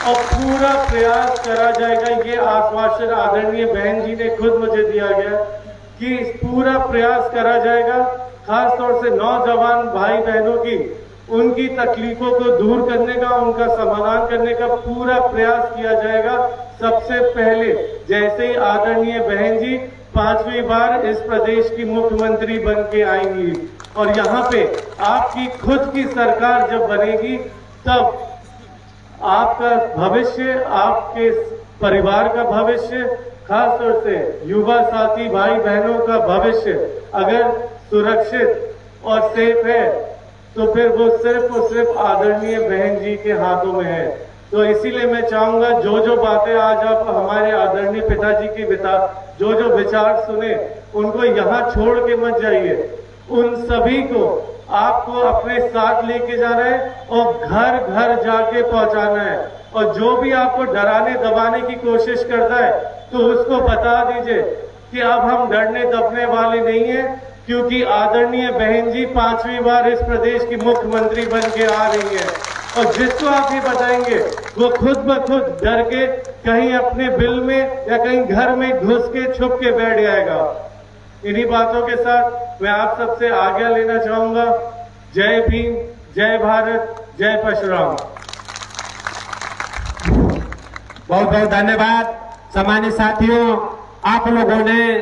और पूरा प्रयास करा जाएगा। ये आश्वासन आदरणीय बहन जी ने खुद मुझे दिया गया कि पूरा प्रयास करा जाएगा, खास तौर से नौजवान भाई बहनों की उनकी तकलीफों को दूर करने का, उनका समाधान करने का पूरा प्रयास किया जाएगा। सबसे पहले जैसे ही आदरणीय बहन जी 5वीं बार इस प्रदेश की मुख्यमंत्री बन के आएंगी और यहाँ पे आपकी खुद की सरकार जब बनेगी तब आपका भविष्य, आपके परिवार का भविष्य, खासतौर से युवा साथी भाई बहनों का भविष्य अगर सुरक्षित और सेफ है तो फिर वो सिर्फ और सिर्फ आदरणीय बहन जी के हाथों में है। तो इसीलिए मैं चाहूंगा जो बातें आज आप हमारे आदरणीय पिताजी की जो विचार सुने उनको यहाँ छोड़ के मत जाइए। उन सभी को आपको अपने साथ लेके जाना है और घर घर जाके पहुंचाना है और जो भी आपको डराने दबाने की कोशिश करता है तो उसको बता दीजिए कि अब हम डरने दबने वाले नहीं हैं, क्योंकि आदरणीय बहन जी 5वीं बार इस प्रदेश की मुख्यमंत्री बन के आ रही है और जिसको आप ये बताएंगे वो खुद ब खुद डर के कहीं अपने बिल में या कहीं घर में घुस के छुप के बैठ जाएगा। इन्हीं बातों के साथ मैं आप सबसे आज्ञा लेना चाहूंगा। जय भीम, जय भारत, जय परशुराम। बहुत बहुत धन्यवाद। सम्मानित साथियों, आप लोगों ने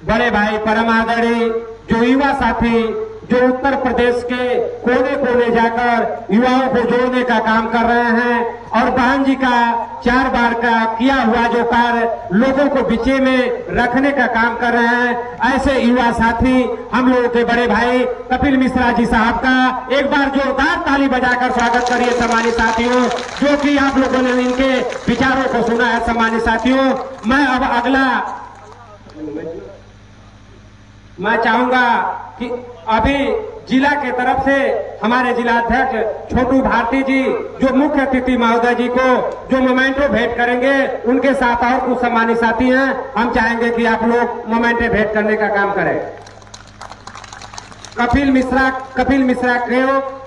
बड़े भाई परम आदरणीय जो युवा साथी जो उत्तर प्रदेश के कोने कोने जाकर युवाओं को जोड़ने का काम कर रहे हैं और बहन जी का 4 बार का किया हुआ जो कार्य लोगों को बीचे में रखने का काम कर रहे हैं, ऐसे युवा साथी हम लोगों के बड़े भाई कपिल मिश्रा जी साहब का एक बार जोरदार ताली बजाकर स्वागत करिए। सम्मानित साथियों, जो कि आप लोगों ने इनके विचारों को सुना है। सम्मानित साथियों, मैं अब अगला मैं चाहूंगा कि अभी जिला के तरफ से हमारे जिलाध्यक्ष छोटू भारती जी जो मुख्य अतिथि महोदय जी को जो मोमेंटो भेंट करेंगे, उनके साथ और कुछ सम्मानित साथी हैं, हम चाहेंगे कि आप लोग मोमेंटे भेंट करने का काम करें। कपिल मिश्रा के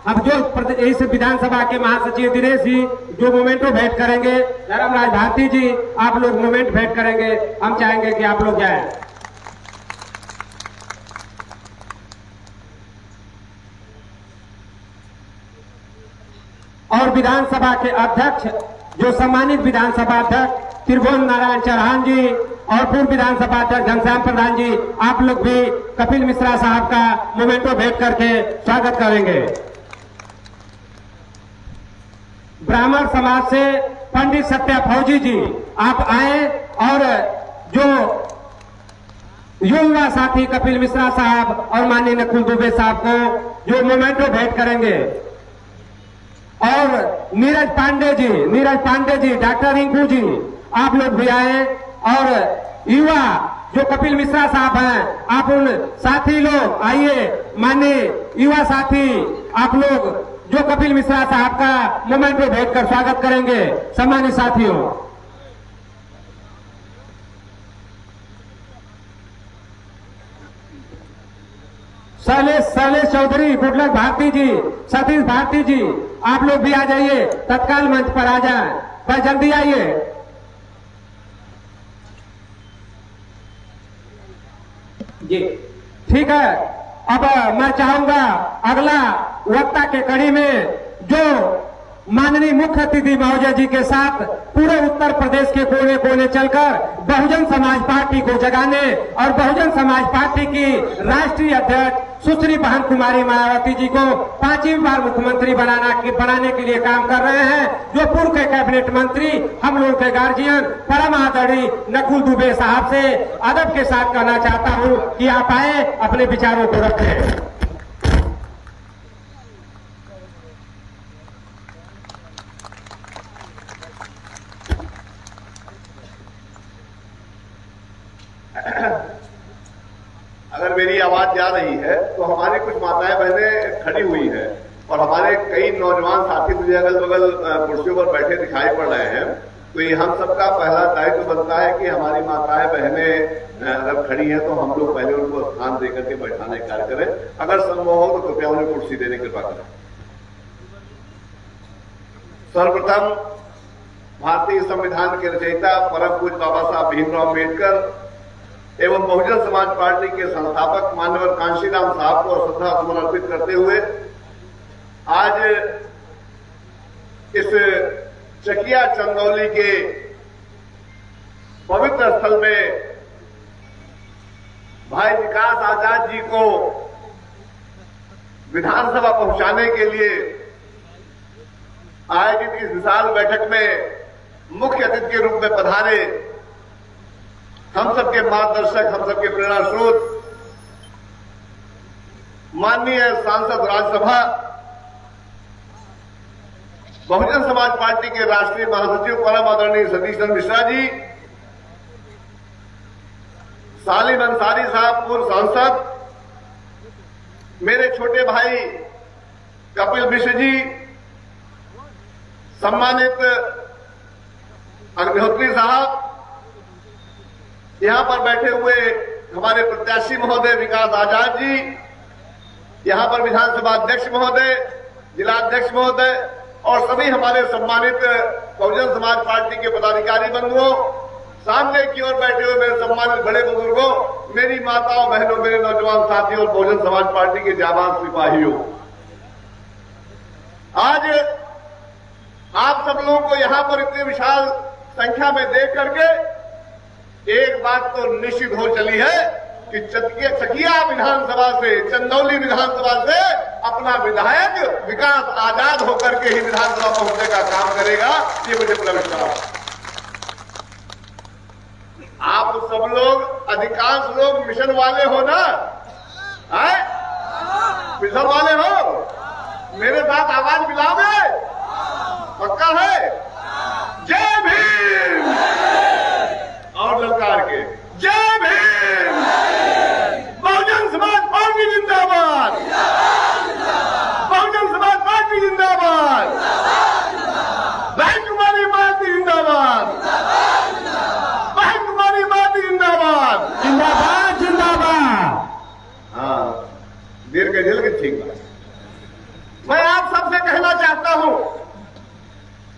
अब जो इस विधानसभा के महासचिव दिनेश जी जो मोमेंटो भेंट करेंगे, धर्मराज भारती जी आप लोग मोमेंट भेंट करेंगे, हम चाहेंगे कि आप लोग जाएं। और विधानसभा के अध्यक्ष जो सम्मानित विधानसभा अध्यक्ष त्रिभुवन नारायण चौहान जी और पूर्व विधानसभा अध्यक्ष घनश्याम प्रधान जी, आप लोग भी कपिल मिश्रा साहब का मोमेंटो भेंट करके स्वागत करेंगे। ब्राह्मण समाज से पंडित सत्या फौजी जी आप आए और जो युवा साथी कपिल मिश्रा साहब और माननीय नकुल दुबे साहब को जो मोमेंटो भेंट करेंगे और नीरज पांडे जी, डॉक्टर रिंकू जी आप लोग भी आए और युवा जो कपिल मिश्रा साहब हैं आप उन साथी लोग आइए। माननीय युवा साथी आप लोग जो कपिल मिश्रा साहब का मोमेंटो भेंट कर स्वागत करेंगे। सम्मानित साथियों, शैलेश चौधरी, गुडलक भारती जी, सतीश भारती जी आप लोग भी आ जाइए, तत्काल मंच पर आ जाएं, पर जल्दी आइए। जी ठीक है। अब मैं चाहूंगा अगला वक्ता के कड़ी में जो माननीय मुख्य अतिथि महोदय जी के साथ पूरे उत्तर प्रदेश के कोने कोने चलकर बहुजन समाज पार्टी को जगाने और बहुजन समाज पार्टी की राष्ट्रीय अध्यक्ष सुश्री बहन कुमारी मायावती जी को 5वीं बार मुख्यमंत्री बनाने के लिए काम कर रहे हैं, जो पूर्व के कैबिनेट मंत्री हम लोगों के गार्जियन परम आदरणीय नकुल दुबे साहब से अदब के साथ कहना चाहता हूं कि आप आए, अपने विचारों को रखें। अगर मेरी आवाज जा रही है तो हमारी कुछ माताएं बहनें खड़ी हुई हैं और हमारे कई नौजवान साथी मुझे अगल बगल कुर्सियों पर बैठे दिखाई पड़ रहे हैं। तो ये हम सबका पहला दायित्व बनता है कि हमारी माताएं बहनें अगर खड़ी हैं तो हम लोग पहले उनको स्थान देकर के बैठाने का कार्य करें। अगर संभव हो तो कृपया उन्हें कुर्सी देने की कृपा करें। सर्वप्रथम भारतीय संविधान के रचयिता परम पूज्य बाबा साहब भीमराव अम्बेडकर एवं बहुजन समाज पार्टी के संस्थापक माननीय कांशीराम साहब को श्रद्धा सुमन अर्पित करते हुए आज इस चकिया चंदौली के पवित्र स्थल में भाई विकास आजाद जी को विधानसभा पहुंचाने के लिए आयोजित इस विशाल बैठक में मुख्य अतिथि के रूप में पधारे हम सबके मार्गदर्शक, हम सबके प्रेरणा स्रोत माननीय सांसद राज्यसभा बहुजन समाज पार्टी के राष्ट्रीय महासचिव परम आदरणीय सतीश चंद्र मिश्रा जी, सालिम अंसारी साहब पूर्व सांसद, मेरे छोटे भाई कपिल मिश्र जी, सम्मानित अग्निहोत्री साहब, यहां पर बैठे हुए हमारे प्रत्याशी महोदय विकास आजाद जी, यहां पर विधानसभा अध्यक्ष महोदय, जिलाध्यक्ष महोदय और सभी हमारे सम्मानित बहुजन समाज पार्टी के पदाधिकारी बंधुओं, सामने की ओर बैठे हुए मेरे सम्मानित बड़े बुजुर्गों, मेरी माताओं बहनों, मेरे नौजवान साथियों और बहुजन समाज पार्टी के जाबाज सिपाहियों, आज आप सब लोगों को यहां पर इतनी विशाल संख्या में देख करके एक बात तो निश्चित हो चली है कि चकिया विधानसभा से, चंदौली विधानसभा से अपना विधायक विकास आजाद होकर के ही विधानसभा पहुंचने का काम करेगा, ये मुझे पूरा विश्वास। आप सब लोग, अधिकांश लोग मिशन वाले हो ना? मिशन वाले हो? मेरे साथ आवाज मिलाओगे? पक्का है? जय भीम और ललकार के जय भीम। बहुजन समाज पार्टी जिंदाबाद, बहुजन समाज पार्टी जिंदाबाद, बहन कुमारी पार्टी जिंदाबाद, बहन कुमारी पार्टी जिंदाबाद, जिंदाबाद जिंदाबाद। हाँ, देर के झेल के ठीक बात। मैं आप सबसे कहना चाहता हूं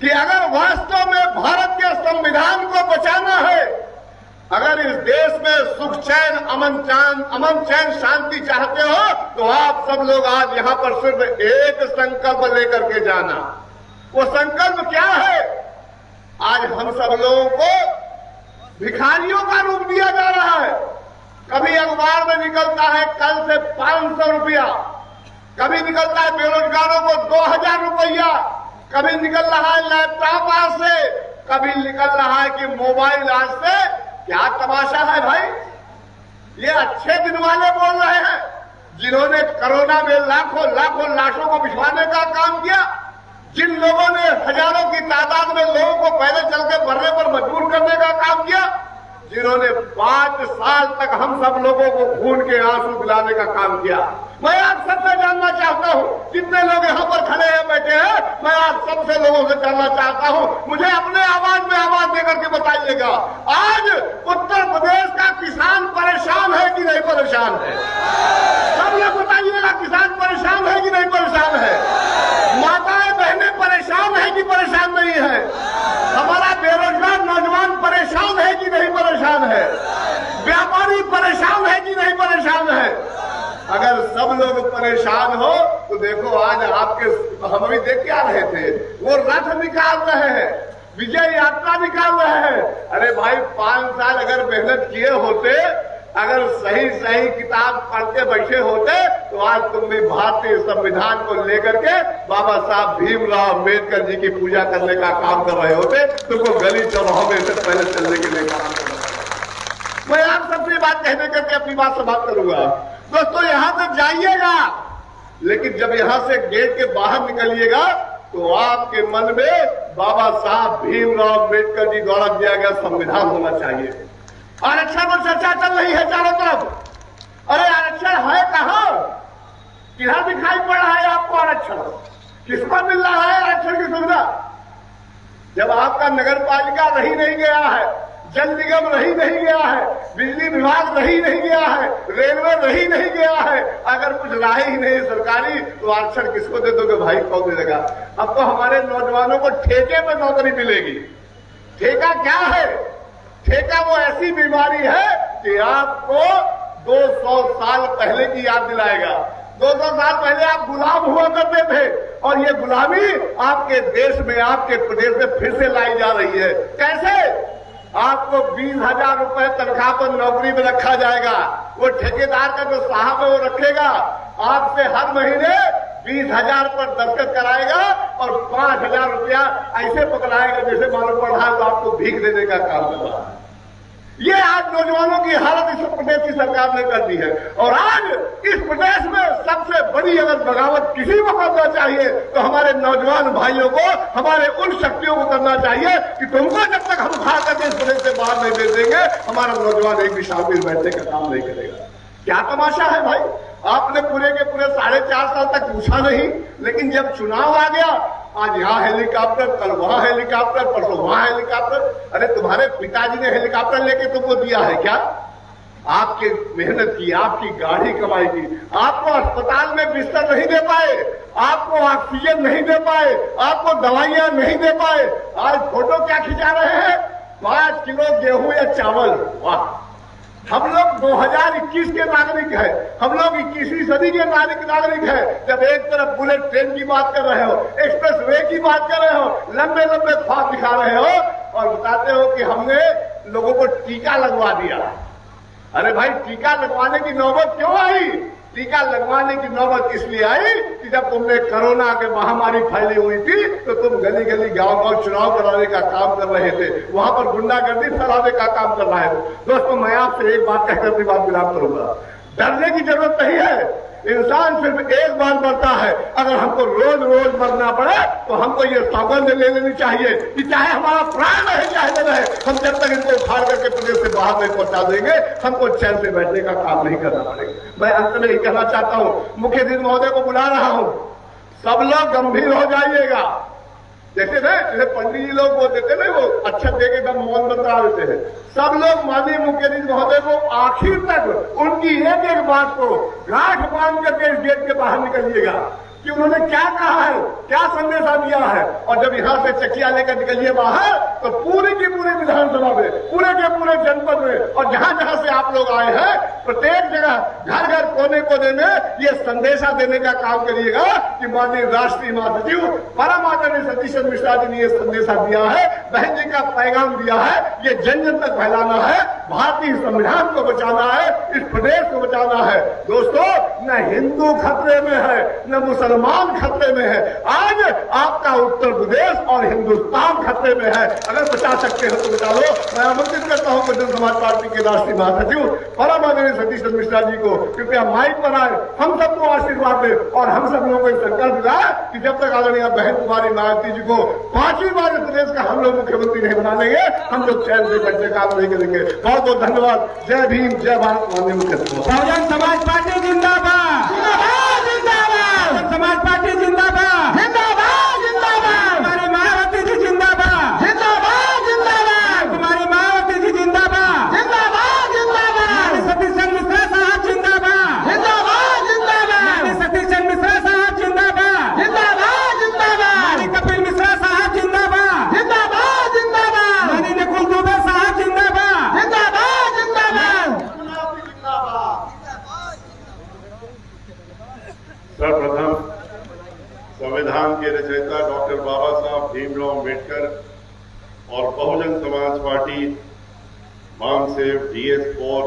कि अगर वास्तव में भारत के संविधान को बचाना है, अगर इस देश में सुख चैन अमन चैन शांति चाहते हो, तो आप सब लोग आज यहां पर सिर्फ एक संकल्प लेकर के जाना। वो संकल्प क्या है? आज हम सब लोगों को भिखारियों का रूप दिया जा रहा है। कभी अखबार में निकलता है कल से 500 रुपया, कभी निकलता है बेरोजगारों को 2000 रुपया, कभी निकल रहा है लैपटॉप आज से, कभी निकल रहा है कि मोबाइल आज से। क्या तमाशा है भाई? ये अच्छे दिन वाले बोल रहे हैं जिन्होंने कोरोना में लाखों लाशों को बिछवाने का काम किया, जिन लोगों ने हजारों की तादाद में लोगों को पैदल चल के मरने पर मजबूर करने का काम किया, जिन्होंने 5 साल तक हम सब लोगों को खून के आंसू पिलाने का काम किया। मैं आप सबसे जानना चाहता हूं, जितने लोग यहां पर खड़े हैं, बैठे हैं, मैं आप सबसे लोगों से जानना चाहता हूं, मुझे अपने आवाज में आवाज देकर के बताइएगा, आज उत्तर प्रदेश का किसान परेशान है कि नहीं परेशान है? सब लोग बताइएगा, किसान परेशान है कि नहीं परेशान है? माताएं बहनें परेशान है कि परेशान नहीं है? हमारा बेरोजगार नौजवान परेशान है कि नहीं परेशान है? व्यापारी परेशान है कि नहीं परेशान है? अगर सब लोग परेशान हो तो देखो, आज आपके हम अभी देख के आ रहे थे, वो रथ निकाल रहे हैं, विजय यात्रा निकाल रहे हैं। अरे भाई, 5 साल अगर मेहनत किए होते, अगर सही किताब पढ़ते बैठे होते, तो आज तुम भी भारतीय संविधान को लेकर के बाबा साहब भीमराव अम्बेडकर जी की पूजा करने का काम कर रहे होते, तुमको गली चौराहों में से पहले चलने के लिए काम कर रहे होते। मैं आप सबसे बात कहने करके अपनी बात समाप्त करूंगा। दोस्तों, यहां तक जाइएगा, लेकिन जब यहां से गेट के बाहर निकलिएगा तो आपके मन में बाबा साहब भीमराव अम्बेडकर जी द्वारा दिया गया संविधान होना चाहिए। आरक्षण पर चर्चा चल रही है चारों तरफ। अरे आरक्षण है कहां? किधर दिखाई पड़ रहा है आपको आरक्षण? किस पर मिल रहा है आरक्षण की सुविधा? जब आपका नगर पालिका रही नहीं गया है, जल निगम रही नहीं गया है, बिजली विभाग रही नहीं गया है, रेलवे रही नहीं गया है, अगर कुछ रहा ही नहीं सरकारी तो आरक्षण किसको दे दोगे भाई, कौन दे देगा? अब तो हमारे नौजवानों को ठेके पे नौकरी मिलेगी। ठेका क्या है? ठेका वो ऐसी बीमारी है कि आपको 200 साल पहले की याद दिलाएगा। 200 साल पहले आप गुलाम हुआ करते थे और ये गुलामी आपके देश में, आपके प्रदेश में फिर से लाई जा रही है। कैसे? आपको 20,000 रुपए तनख्वाह पर नौकरी में रखा जाएगा। वो ठेकेदार का जो साहब है वो रखेगा, आपसे हर महीने 20,000 पर दस्तखत कराएगा और 5,000 रुपया ऐसे पकड़ाएगा जैसे मालूम पड़ रहा है तो आपको भीख देने का काम कर रहा है। ये आज नौजवानों की हालत इस प्रदेश की सरकार ने कर दी है। और आज इस प्रदेश में सबसे बड़ी अगर बगावत किसी को करना चाहिए तो हमारे नौजवान भाइयों को, हमारे उन शक्तियों को करना चाहिए कि तुमको जब तक हम उठा करके इस प्रदेश से बाहर नहीं भेज देंगे, हमारा नौजवान एक भी शाम में बैठने का काम नहीं करेगा। क्या तमाशा है भाई? आपने पूरे के पूरे 4.5 साल तक पूछा नहीं, लेकिन जब चुनाव आ गया, आज यहाँ हेलीकॉप्टर, कल वहां हेलीकॉप्टर, परसों वहां हेलीकॉप्टर। अरे तुम्हारे पिताजी ने हेलीकॉप्टर लेके तुमको दिया है क्या? आपकी मेहनत की, आपकी गाड़ी कमाई की, आपको अस्पताल में बिस्तर नहीं दे पाए, आपको ऑक्सीजन नहीं दे पाए, आपको दवाइयां नहीं दे पाए। आज फोटो क्या खिंचा रहे हैं? 5 किलो गेहूं या चावल। वाह! हम लोग 2021 के नागरिक हैं, हम लोग 21वीं सदी के नागरिक हैं। जब एक तरफ बुलेट ट्रेन की बात कर रहे हो, एक्सप्रेस वे की बात कर रहे हो, लंबे लंबे ख्वाब दिखा रहे हो और बताते हो कि हमने लोगों को टीका लगवा दिया। अरे भाई, टीका लगवाने की नौबत क्यों आई? टीका लगवाने की नौबत इसलिए आई कि जब तुमने कोरोना की महामारी फैली हुई थी तो तुम गली गली गांव गांव चुनाव कराने का काम कर रहे थे, वहां पर गुंडागर्दी फैलाने का काम कर रहे थे। दोस्तों, मैं आपसे एक बात कहकर अपनी बात विराम करूंगा। डरने की जरूरत नहीं है। इंसान सिर्फ एक बार मरता है। अगर हमको रोज रोज मरना पड़े तो हमको ये सौगंध ले लेनी चाहिए कि चाहे हमारा प्राण रहे चाहे न रहे, हम जब तक इनको उखाड़ करके प्रदेश से बाहर नहीं पहुंचा देंगे, हमको चैन से बैठने का काम नहीं करना पड़ेगा। मैं अंत में यही कहना चाहता हूं, मुख्य अतिथि महोदय को बुला रहा हूं, सब लोग गंभीर हो जाइएगा। जैसे ना, जैसे पंडित जी लोग वो देते ना, वो अच्छा दे के एकदम मौन बता देते हैं। सब लोग माननीय मुख्य अतिथि महोदय को आखिर तक उनकी एक एक बात को गांठ बांध करके इस गेट के बाहर निकलिएगा कि उन्होंने क्या कहा है, क्या संदेशा दिया है। और जब यहां से चकिया लेकर निकलिए बाहर तो पूरी की पूरी विधानसभा में, पूरे के पूरे जनपद में और जहां जहां से आप लोग आए हैं, प्रत्येक जगह घर घर कोने कोने में ये संदेशा देने का काम करिएगा कि माननीय राष्ट्रीय महासचिव परम आदरणीय सतीश चंद्र मिश्रा जी ने ये संदेशा दिया है, बहन जी का पैगाम दिया है, ये जन जन तक फैलाना है, भारतीय संविधान को बचाना है, इस प्रदेश को बचाना है। दोस्तों, न हिंदू खतरे में है, न मुसलमान खतरे में है। आज आपका उत्तर प्रदेश और हिंदुस्तान खतरे में है। अगर बचा सकते हो तो बचा लो। मैं आमंत्रित करता हूं बहुजन समाज पार्टी के राष्ट्रीय महासचिव परम आदरणीय सतीश चंद्र मिश्रा जी को, कृपया माइक पर आए, हम सबको आशीर्वाद दे और हम सब लोगों को संकल्प दिलाए कि जब तक आदरणीय बहन कुमारी मायावती जी को 5वीं बार प्रदेश का हम लोग मुख्यमंत्री नहीं बना लेंगे, हम लोग चैन से बैठने काम नहीं करेंगे। बहुत बहुत धन्यवाद। जय भीम, जय भारत। माननीय मुख्यमंत्री बहुजन समाज पार्टी जिंदाबाद, बहुजन समाज पार्टी जिंदाबाद, कुमारी मायावती जी जिंदाबाद, कुमारी मायावती जी जिंदाबाद, सतीश चंद्र मिश्रा साहब जिंदाबाद, सतीश चंद्र मिश्रा साहब जिंदाबाद, कपिल मिश्रा साहब जिंदाबाद, नकुल दुबे साहब जिंदाबाद। सर्वप्रथम संविधान के रचयिता डॉक्टर बाबा साहब भीमराव अम्बेडकर और बहुजन समाज पार्टी मानसेव DS4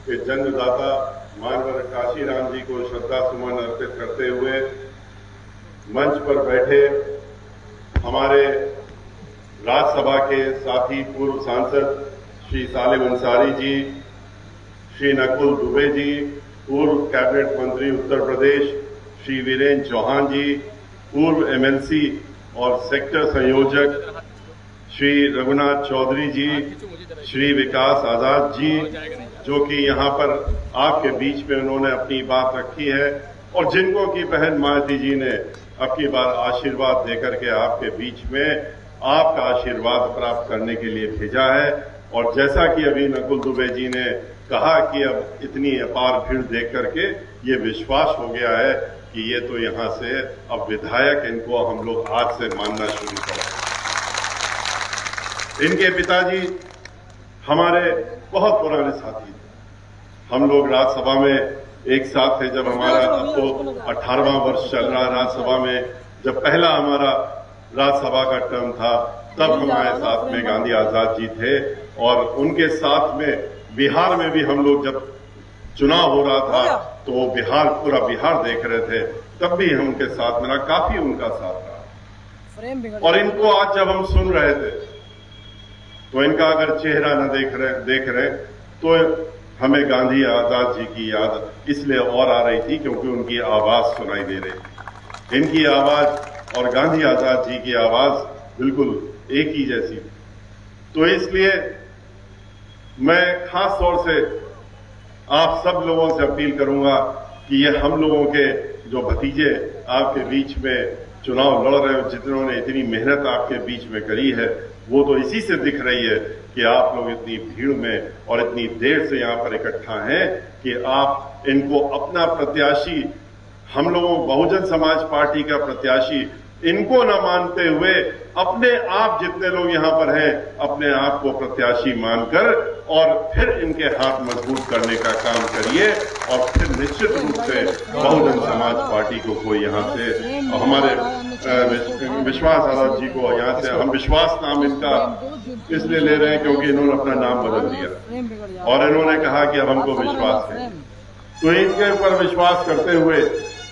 के जन्मदाता मानवर काशीराम जी को श्रद्धा सुमन अर्पित करते हुए मंच पर बैठे हमारे राज्यसभा के साथी पूर्व सांसद श्री सालिम अंसारी जी, श्री नकुल दुबे जी, पूर्व कैबिनेट मंत्री उत्तर प्रदेश श्री वीरेंद्र चौहान जी, पूर्व MLC और सेक्टर संयोजक श्री रघुनाथ चौधरी जी, श्री विकास आजाद जी, जो कि यहाँ पर आपके बीच में उन्होंने अपनी बात रखी है और जिनको की बहन मायावती जी ने अब की बार आशीर्वाद देकर के आपके बीच में आपका आशीर्वाद प्राप्त करने के लिए भेजा है। और जैसा कि अभी नकुल दुबे जी ने कहा कि अब इतनी अपार भीड़ देख करके ये विश्वास हो गया है कि ये तो यहां से अब विधायक, इनको हम लोग आज से मानना शुरू करें। इनके पिताजी हमारे बहुत पुराने साथी थे। हम लोग राज्यसभा में एक साथ थे जब हमारा, अब तो 18वां वर्ष चल रहा है राज्यसभा में। जब पहला हमारा राज्यसभा का टर्म था तब हमारे साथ में गांधी आजाद जी थे, और उनके साथ में बिहार में भी हम लोग जब चुनाव हो रहा था तो वो बिहार, पूरा बिहार देख रहे थे, तब भी हम उनके साथ मिला, काफी उनका साथ रहा। और इनको आज जब हम सुन रहे थे तो इनका अगर चेहरा न देख रहे तो हमें गांधी आजाद जी की याद इसलिए और आ रही थी क्योंकि उनकी आवाज सुनाई दे रही थी। इनकी आवाज और गांधी आजाद जी की आवाज बिल्कुल एक ही जैसी। तो इसलिए मैं खास तौर से आप सब लोगों से अपील करूंगा कि ये हम लोगों के जो भतीजे आपके बीच में चुनाव लड़ रहे हो, जिन्होंने इतनी मेहनत आपके बीच में करी है, वो तो इसी से दिख रही है कि आप लोग इतनी भीड़ में और इतनी देर से यहाँ पर इकट्ठा हैं कि आप इनको अपना प्रत्याशी, हम लोगों बहुजन समाज पार्टी का प्रत्याशी, इनको न मानते हुए अपने आप जितने लोग यहाँ पर हैं अपने आप को प्रत्याशी मानकर और फिर इनके हाथ मजबूत करने का काम करिए। और फिर निश्चित रूप से बहुजन समाज पार्टी को कोई यहाँ से, हमारे विश्वास आजाद जी को यहाँ से, हम विश्वास नाम इनका इसलिए ले रहे हैं क्योंकि इन्होंने अपना नाम बदल दिया और इन्होंने कहा कि अब हमको विश्वास है। तो इनके ऊपर विश्वास करते हुए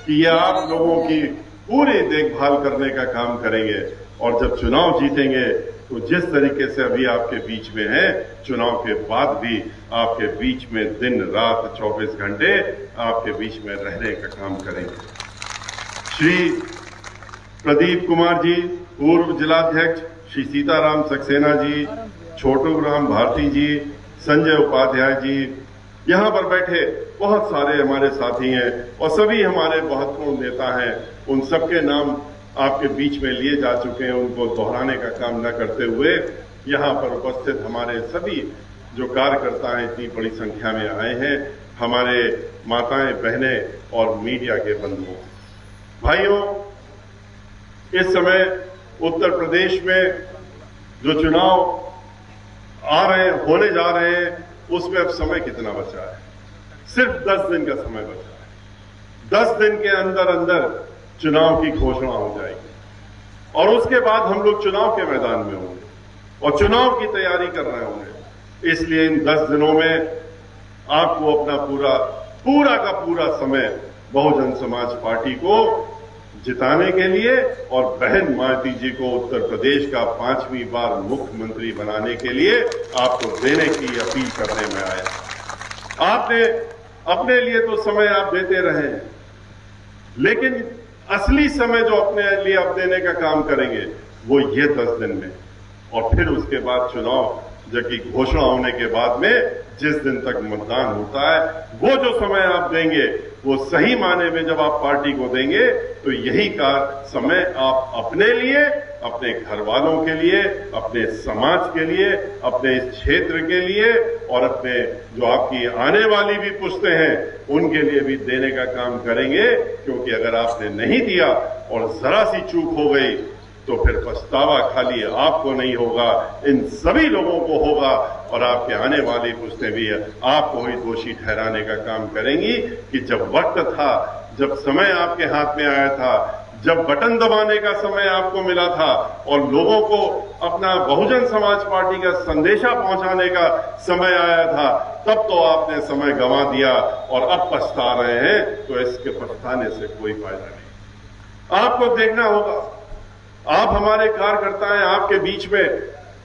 कि ये आप लोगों की पूरी देखभाल करने का काम करेंगे, और जब चुनाव जीतेंगे तो जिस तरीके से अभी आपके बीच में है, चुनाव के बाद भी आपके बीच में दिन रात 24 घंटे आपके बीच में रहने का काम करेंगे। श्री प्रदीप कुमार जी, पूर्व जिलाध्यक्ष, श्री सीताराम सक्सेना जी, छोटू राम भारती जी, संजय उपाध्याय जी, यहाँ पर बैठे बहुत सारे हमारे साथी हैं और सभी हमारे महत्वपूर्ण नेता हैं। उन सबके नाम आपके बीच में लिए जा चुके हैं, उनको दोहराने का काम न करते हुए यहाँ पर उपस्थित हमारे सभी जो कार्यकर्ता हैं, इतनी बड़ी संख्या में आए हैं, हमारे माताएं, बहनें और मीडिया के बंधुओं, भाइयों, इस समय उत्तर प्रदेश में जो चुनाव होने जा रहे हैं उसमें अब समय कितना बचा है? सिर्फ 10 दिन का समय बचा है। 10 दिन के अंदर अंदर चुनाव की घोषणा हो जाएगी और उसके बाद हम लोग चुनाव के मैदान में होंगे और चुनाव की तैयारी कर रहे होंगे। इसलिए इन 10 दिनों में आपको अपना पूरा का पूरा समय बहुजन समाज पार्टी को जिताने के लिए और बहन मायावती जी को उत्तर प्रदेश का 5वीं बार मुख्यमंत्री बनाने के लिए आपको देने की अपील करने में आया। आपने अपने लिए तो समय आप देते रहे हैं, लेकिन असली समय जो अपने लिए आप देने का काम करेंगे वो ये 10 दिन में, और फिर उसके बाद चुनाव जबकि घोषणा होने के बाद में जिस दिन तक मतदान होता है, वो जो समय आप देंगे वो सही माने में जब आप पार्टी को देंगे तो यही का समय आप अपने लिए, अपने घर वालों के लिए, अपने समाज के लिए, अपने इस क्षेत्र के लिए और अपने जो आपकी आने वाली भी पुश्तें हैं उनके लिए भी देने का काम करेंगे। क्योंकि अगर आपने नहीं दिया और जरा सी चूक हो गई तो फिर पछतावा खाली आपको नहीं होगा, इन सभी लोगों को होगा और आपके आने वाली पुश्तें भी आपको ही दोषी ठहराने का काम करेंगी कि जब वक्त था, जब समय आपके हाथ में आया था, जब बटन दबाने का समय आपको मिला था और लोगों को अपना बहुजन समाज पार्टी का संदेशा पहुंचाने का समय आया था, तब तो आपने समय गंवा दिया और अब पछता रहे हैं। तो इसके पछताने से कोई फायदा नहीं। आपको देखना होगा, आप हमारे कार्यकर्ता हैं, आपके बीच में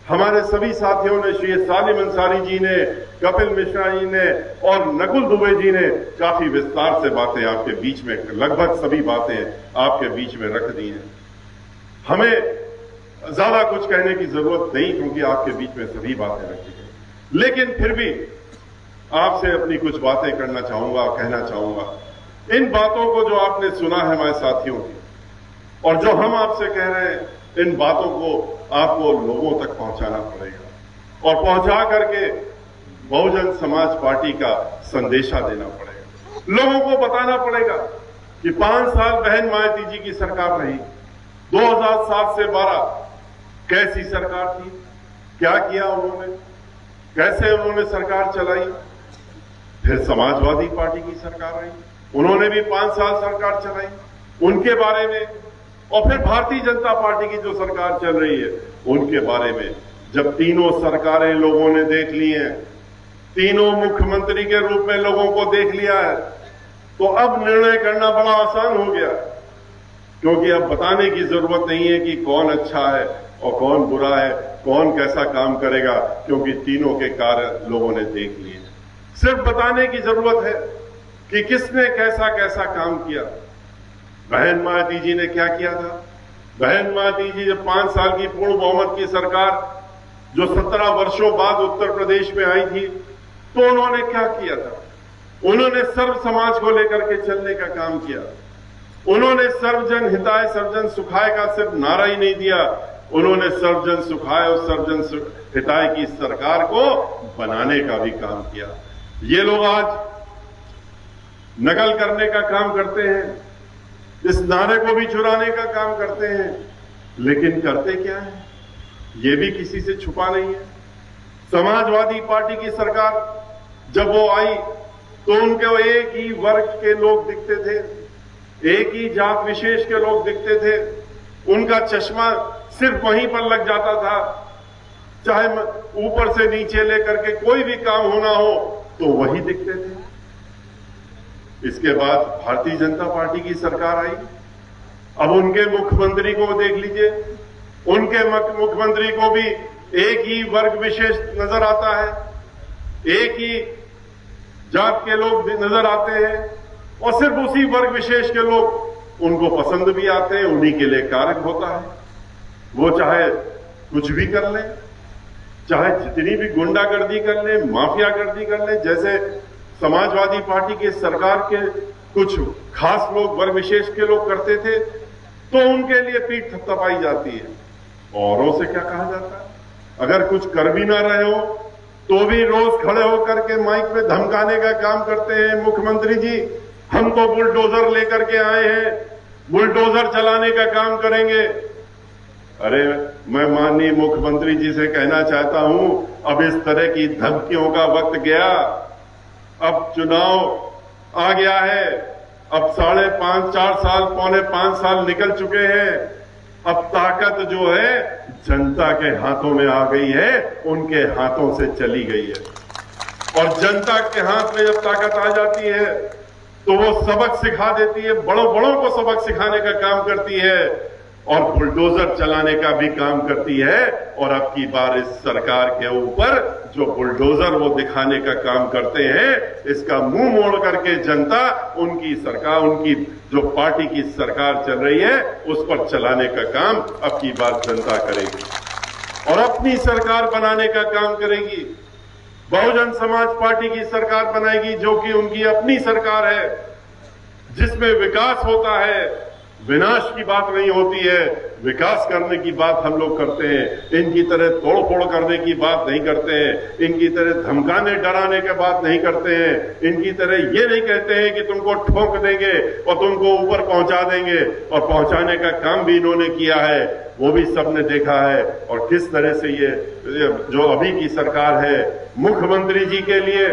हमारे सभी साथियों ने, श्री सालिम अंसारी जी ने, कपिल मिश्रा जी ने और नकुल दुबे जी ने काफी विस्तार से बातें आपके बीच में, लगभग सभी बातें आपके बीच में रख दी हैं। हमें ज्यादा कुछ कहने की जरूरत नहीं क्योंकि आपके बीच में सभी बातें रखी गई, लेकिन फिर भी आपसे अपनी कुछ बातें करना चाहूंगा, कहना चाहूंगा। इन बातों को जो आपने सुना है हमारे साथियों की और जो हम आपसे कह रहे हैं इन बातों को आपको लोगों तक पहुंचाना पड़ेगा और पहुंचा करके बहुजन समाज पार्टी का संदेशा देना पड़ेगा। लोगों को बताना पड़ेगा कि 5 साल बहन मायावती जी की सरकार रही, 2007 से 12 कैसी सरकार थी, क्या किया उन्होंने, कैसे उन्होंने सरकार चलाई। फिर समाजवादी पार्टी की सरकार रही, उन्होंने भी 5 साल सरकार चलाई, उनके बारे में। और फिर भारतीय जनता पार्टी की जो सरकार चल रही है उनके बारे में। जब तीनों सरकारें लोगों ने देख ली हैं, तीनों मुख्यमंत्री के रूप में लोगों को देख लिया है, तो अब निर्णय करना बड़ा आसान हो गया, क्योंकि अब बताने की जरूरत नहीं है कि कौन अच्छा है और कौन बुरा है, कौन कैसा काम करेगा, क्योंकि तीनों के कार्य लोगों ने देख लिए। सिर्फ बताने की जरूरत है कि किसने कैसा कैसा काम किया। बहन मायावती जी ने क्या किया था। बहन मायावती जी जब 5 साल की पूर्ण बहुमत की सरकार जो 17 वर्षों बाद उत्तर प्रदेश में आई थी, तो उन्होंने क्या किया था। उन्होंने सर्व समाज को लेकर के चलने का काम किया। उन्होंने सर्वजन हिताय सर्वजन सुखाय का सिर्फ नारा ही नहीं दिया, उन्होंने सर्वजन सुखाय और सर्वजन हिताय की सरकार को बनाने का भी काम किया। ये लोग आज नकल करने का काम करते हैं, इस नारे को भी चुराने का काम करते हैं, लेकिन करते क्या है ये भी किसी से छुपा नहीं है। समाजवादी पार्टी की सरकार जब वो आई तो उनको एक ही वर्ग के लोग दिखते थे, एक ही जात विशेष के लोग दिखते थे। उनका चश्मा सिर्फ वहीं पर लग जाता था, चाहे ऊपर से नीचे लेकर के कोई भी काम होना हो तो वही दिखते थे। इसके बाद भारतीय जनता पार्टी की सरकार आई। अब उनके मुख्यमंत्री को देख लीजिए, उनके मुख्यमंत्री को भी एक ही वर्ग विशेष नजर आता है, एक ही जात के लोग नजर आते हैं और सिर्फ उसी वर्ग विशेष के लोग उनको पसंद भी आते हैं, उन्हीं के लिए कारक होता है। वो चाहे कुछ भी कर लें, चाहे जितनी भी गुंडागर्दी कर लें, माफियागर्दी कर लें, जैसे समाजवादी पार्टी की सरकार के कुछ खास लोग वर्ग विशेष के लोग करते थे, तो उनके लिए पीठ थपथपाई जाती है। औरों से क्या कहा जाता है, अगर कुछ कर भी ना रहे हो तो भी रोज खड़े होकर के माइक में धमकाने का काम करते हैं। मुख्यमंत्री जी हम तो बुलडोजर लेकर के आए हैं, बुलडोजर चलाने का काम करेंगे। अरे मैं माननीय मुख्यमंत्री जी से कहना चाहता हूं, अब इस तरह की धमकियों का वक्त गया। अब चुनाव आ गया है, अब 4.5 साल पौने 5 साल निकल चुके हैं। अब ताकत जो है जनता के हाथों में आ गई है, उनके हाथों से चली गई है। और जनता के हाथ में जब ताकत आ जाती है तो वो सबक सिखा देती है, बड़ों को सबक सिखाने का काम करती है और बुलडोजर चलाने का भी काम करती है। और अब की बार इस सरकार के ऊपर जो बुलडोजर वो दिखाने का काम करते हैं, इसका मुंह मोड़ करके जनता उनकी सरकार, उनकी जो पार्टी की सरकार चल रही है उस पर चलाने का काम अब की बार जनता करेगी और अपनी सरकार बनाने का काम करेगी। बहुजन समाज पार्टी की सरकार बनाएगी, जो कि उनकी अपनी सरकार है, जिसमें विकास होता है, विनाश की बात नहीं होती है, विकास करने की बात हम लोग करते हैं। इनकी तरह तोड़ फोड़ करने की बात नहीं करते हैं, इनकी तरह धमकाने डराने की बात नहीं करते हैं, इनकी तरह ये नहीं कहते हैं कि तुमको ठोक देंगे और तुमको ऊपर पहुंचा देंगे। और पहुंचाने का काम भी इन्होंने किया है, वो भी सबने देखा है। और किस तरह से ये जो अभी की सरकार है, मुख्यमंत्री जी के लिए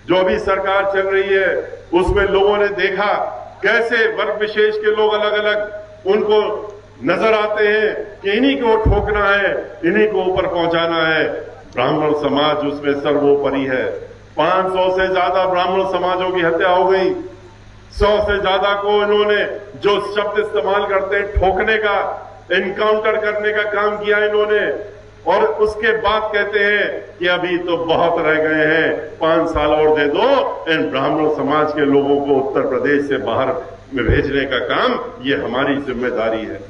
जो अभी सरकार चल रही है, उसमें लोगों ने देखा कैसे वर्ग विशेष के लोग अलग अलग उनको नजर आते हैं कि इन्हीं को ठोकना है, इन्हीं को ऊपर पहुंचाना है। ब्राह्मण समाज उसमें सर्वोपरि है। 500 से ज्यादा ब्राह्मण समाजों की हत्या हो गई। 100 से ज्यादा को इन्होंने जो शब्द इस्तेमाल करते हैं ठोकने का, एनकाउंटर करने का काम किया इन्होंने। और उसके बाद कहते हैं कि अभी तो बहुत रह गए हैं, 5 साल और दे दो, इन ब्राह्मण समाज के लोगों को उत्तर प्रदेश से बाहर में भेजने का काम ये हमारी जिम्मेदारी है।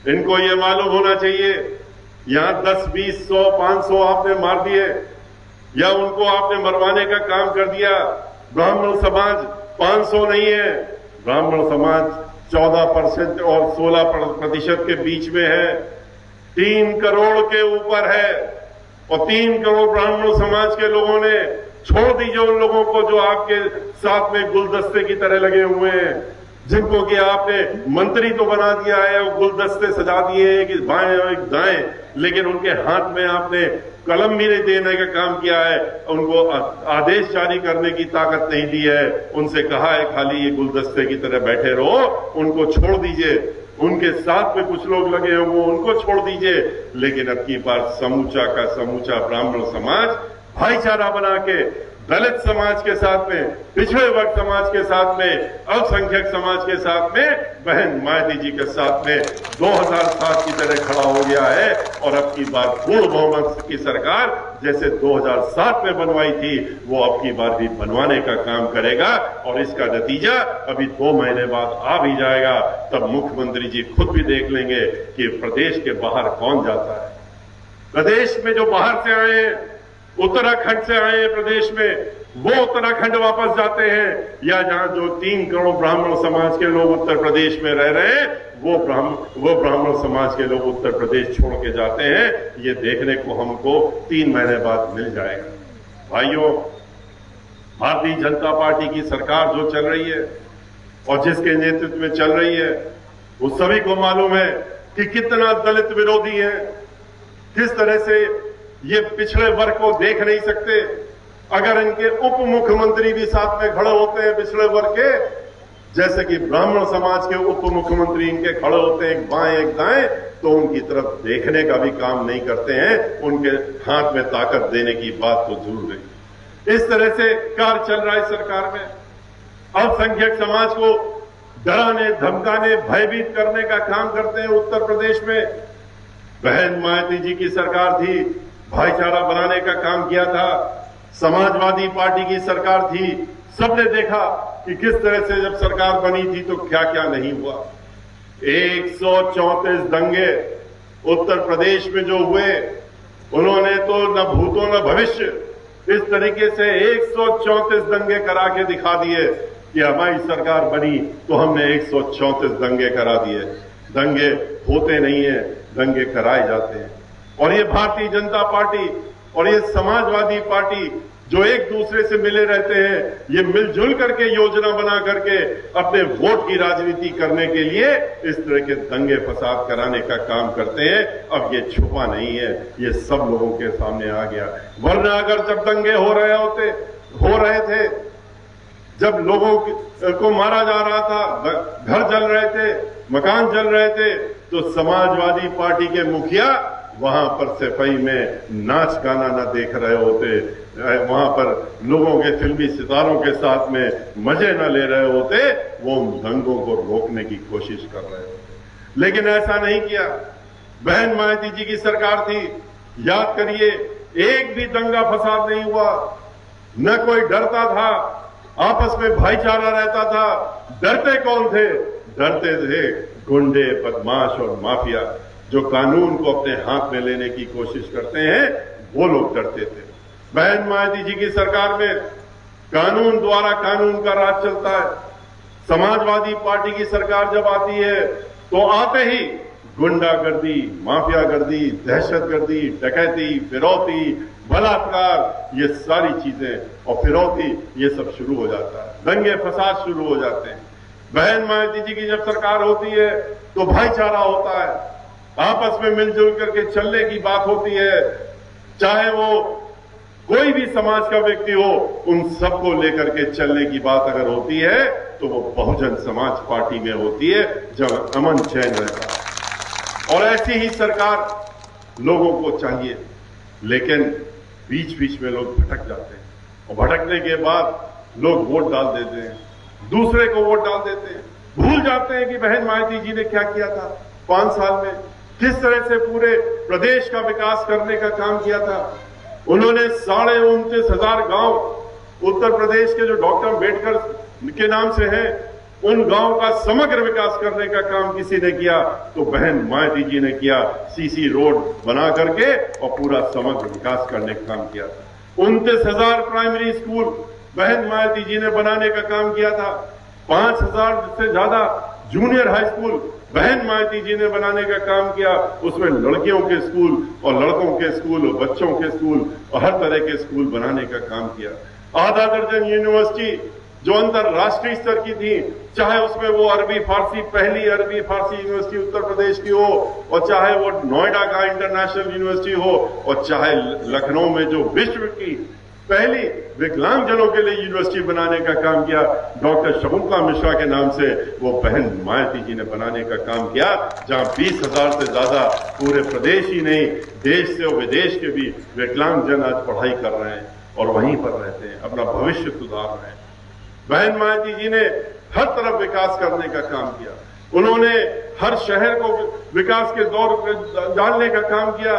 इनको ये मालूम होना चाहिए, यहां 10, 20, 100, 500 आपने मार दिए या उनको आपने मरवाने का काम कर दिया। ब्राह्मण समाज 500 नहीं है, ब्राह्मण समाज 14% और 16% के बीच में है, 3 करोड़ के ऊपर है। और 3 करोड़ ब्राह्मण समाज के लोगों ने छोड़ दीजिए उन लोगों को जो आपके साथ में गुलदस्ते की तरह लगे हुए हैं, जिनको कि आपने मंत्री तो बना दिया है और गुलदस्ते सजा दिए हैं कि बाएं और एक दाएं, लेकिन उनके हाथ में आपने कलम भी नहीं देने का काम किया है, उनको आदेश जारी करने की ताकत नहीं दी है। उनसे कहा है खाली ये गुलदस्ते की तरह बैठे रहो, उनको छोड़ दीजिए। उनके साथ में कुछ लोग लगे हैं वो उनको छोड़ दीजिए, लेकिन अब की बार समूचा का समूचा ब्राह्मण समाज भाईचारा बना के दलित समाज के साथ में, पिछड़े वर्ग समाज के साथ में, अल्पसंख्यक समाज के साथ में, बहन मायावती जी के साथ में 2007 की तरह खड़ा हो गया है। और अब की बार पूर्ण बहुमत की सरकार जैसे 2007 में बनवाई थी वो अब की बार भी बनवाने का काम करेगा। और इसका नतीजा अभी 2 महीने बाद आ भी जाएगा, तब मुख्यमंत्री जी खुद भी देख लेंगे कि प्रदेश के बाहर कौन जाता है। प्रदेश में जो बाहर से आए हैं, उत्तराखंड से आए हैं प्रदेश में, वो उत्तराखंड वापस जाते हैं, या जहां जो 3 करोड़ ब्राह्मण समाज के लोग उत्तर प्रदेश में रह रहे हैं वो ब्राह्मण समाज के लोग उत्तर प्रदेश छोड़ के जाते हैं, ये देखने को हमको 3 महीने बाद मिल जाएगा। भाइयों, भारतीय जनता पार्टी की सरकार जो चल रही है और जिसके नेतृत्व में चल रही है, वो सभी को मालूम है कि कितना दलित विरोधी है, किस तरह से ये पिछड़े वर्ग को देख नहीं सकते। अगर इनके उप मुख्यमंत्री भी साथ में खड़े होते हैं पिछड़े वर्ग के, जैसे कि ब्राह्मण समाज के उप मुख्यमंत्री इनके खड़े होते हैं एक बाएं एक दाएं, तो उनकी तरफ देखने का भी काम नहीं करते हैं, उनके हाथ में ताकत देने की बात तो जरूर है। इस तरह से कार्य चल रहा है सरकार में। अल्पसंख्यक समाज को डराने, धमकाने, भयभीत करने का काम करते हैं उत्तर प्रदेश में। बहन मायावती जी की सरकार थी, भाईचारा बनाने का काम किया था। समाजवादी पार्टी की सरकार थी, सबने देखा कि किस तरह से जब सरकार बनी थी तो क्या क्या नहीं हुआ। 134 दंगे उत्तर प्रदेश में जो हुए, उन्होंने तो न भूतो न भविष्य, इस तरीके से 134 दंगे करा के दिखा दिए कि हमारी सरकार बनी तो हमने 134 दंगे करा दिए। दंगे होते नहीं है, दंगे कराए जाते हैं। और ये भारतीय जनता पार्टी और ये समाजवादी पार्टी जो एक दूसरे से मिले रहते हैं, ये मिलजुल करके योजना बना करके अपने वोट की राजनीति करने के लिए इस तरह के दंगे फसाद कराने का काम करते हैं। अब ये छुपा नहीं है, ये सब लोगों के सामने आ गया। वरना अगर जब दंगे हो रहे थे, जब लोगों को मारा जा रहा था, घर जल रहे थे, मकान जल रहे थे, तो समाजवादी पार्टी के मुखिया वहां पर सफाई में नाच गाना न देख रहे होते, वहां पर लोगों के फिल्मी सितारों के साथ में मजे न ले रहे होते, वो दंगों को रोकने की कोशिश कर रहे होते। लेकिन ऐसा नहीं किया। बहन मायावती जी की सरकार थी, याद करिए, एक भी दंगा फसाद नहीं हुआ, न कोई डरता था, आपस में भाईचारा रहता था। डरते कौन थे? डरते थे गुंडे, बदमाश और माफिया जो कानून को अपने हाथ में लेने की कोशिश करते हैं, वो लोग डरते थे। बहन मायावती जी की सरकार में कानून द्वारा कानून का राज चलता है। समाजवादी पार्टी की सरकार जब आती है तो आते ही गुंडागर्दी, माफियागर्दी, दहशतगर्दी, डकैती, फिरौती, बलात्कार, ये सारी चीजें और फिरौती, ये सब शुरू हो जाता है। दंगे फसाद शुरू हो जाते हैं। बहन मायावती जी की जब सरकार होती है तो भाईचारा होता है, आपस में मिलजुल करके चलने की बात होती है। चाहे वो कोई भी समाज का व्यक्ति हो, उन सबको लेकर के चलने की बात अगर होती है तो वो बहुजन समाज पार्टी में होती है, जब अमन चैन रहता है। और ऐसी ही सरकार लोगों को चाहिए। लेकिन बीच बीच में लोग भटक जाते हैं, और भटकने के बाद लोग वोट डाल देते हैं, दूसरे को वोट डाल देते हैं, भूल जाते हैं कि बहन मायावती जी ने क्या किया था 5 साल में, किस तरह से पूरे प्रदेश का विकास करने का काम किया था। उन्होंने 29,500 गांव उत्तर प्रदेश के जो डॉक्टर अम्बेडकर के नाम से हैं, उन गांव का समग्र विकास करने का काम किसी ने किया तो बहन मायावती जी ने किया। सीसी रोड बना करके और पूरा समग्र विकास करने का काम किया था। 29,000 प्राइमरी स्कूल बहन मायावती जी ने बनाने का काम किया था। 5,000 से ज्यादा जूनियर हाई स्कूल बहन माइती जी ने बनाने का काम किया। उसमें लड़कियों के स्कूल और लड़कों के स्कूल और बच्चों के स्कूल और हर तरह के स्कूल बनाने का काम किया। आधा दर्जन यूनिवर्सिटी जो अंतरराष्ट्रीय स्तर की थी, चाहे उसमें वो अरबी फारसी, पहली अरबी फारसी यूनिवर्सिटी उत्तर प्रदेश की हो, और चाहे वो नोएडा का इंटरनेशनल यूनिवर्सिटी हो, और चाहे लखनऊ में जो विश्व की पहली विकलांगजनों के लिए यूनिवर्सिटी बनाने का काम किया, डॉक्टर शकुंतला मिश्रा के नाम से वो बहन मायावती जी ने बनाने का काम किया, जहां 20,000 से ज्यादा पूरे प्रदेश ही नहीं, देश से और विदेश के भी विकलांगजन आज पढ़ाई कर रहे हैं और वहीं पर रहते हैं, अपना भविष्य सुधार रहे हैं। बहन मायावती जी ने हर तरफ विकास करने का काम किया। उन्होंने हर शहर को विकास के दौर पर डालने का काम किया।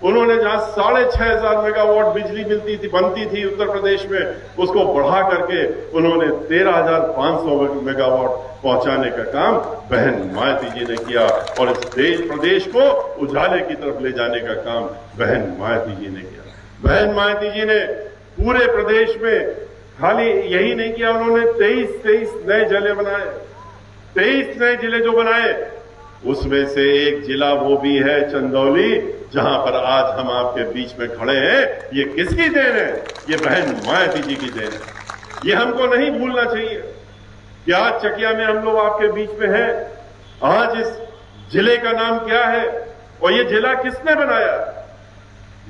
उन्होंने जहां 6,500 मेगावाट बिजली बनती थी उत्तर प्रदेश में, उसको बढ़ा करके उन्होंने 13,500 मेगावाट पहुंचाने का काम बहन मायावती जी ने किया, और इस प्रदेश को उजाले की तरफ ले जाने का काम बहन मायावती जी ने किया। बहन मायावती जी ने पूरे प्रदेश में खाली यही नहीं किया, उन्होंने 23 नए जिले बनाए। 23 नए जिले जो बनाए, उसमें से एक जिला वो भी है चंदौली, जहां पर आज हम आपके बीच में खड़े हैं। ये किसकी देन है? ये बहन मायावती जी की देन है। ये हमको नहीं भूलना चाहिए कि आज चकिया में हम लोग आपके बीच में हैं। आज इस जिले का नाम क्या है और ये जिला किसने बनाया?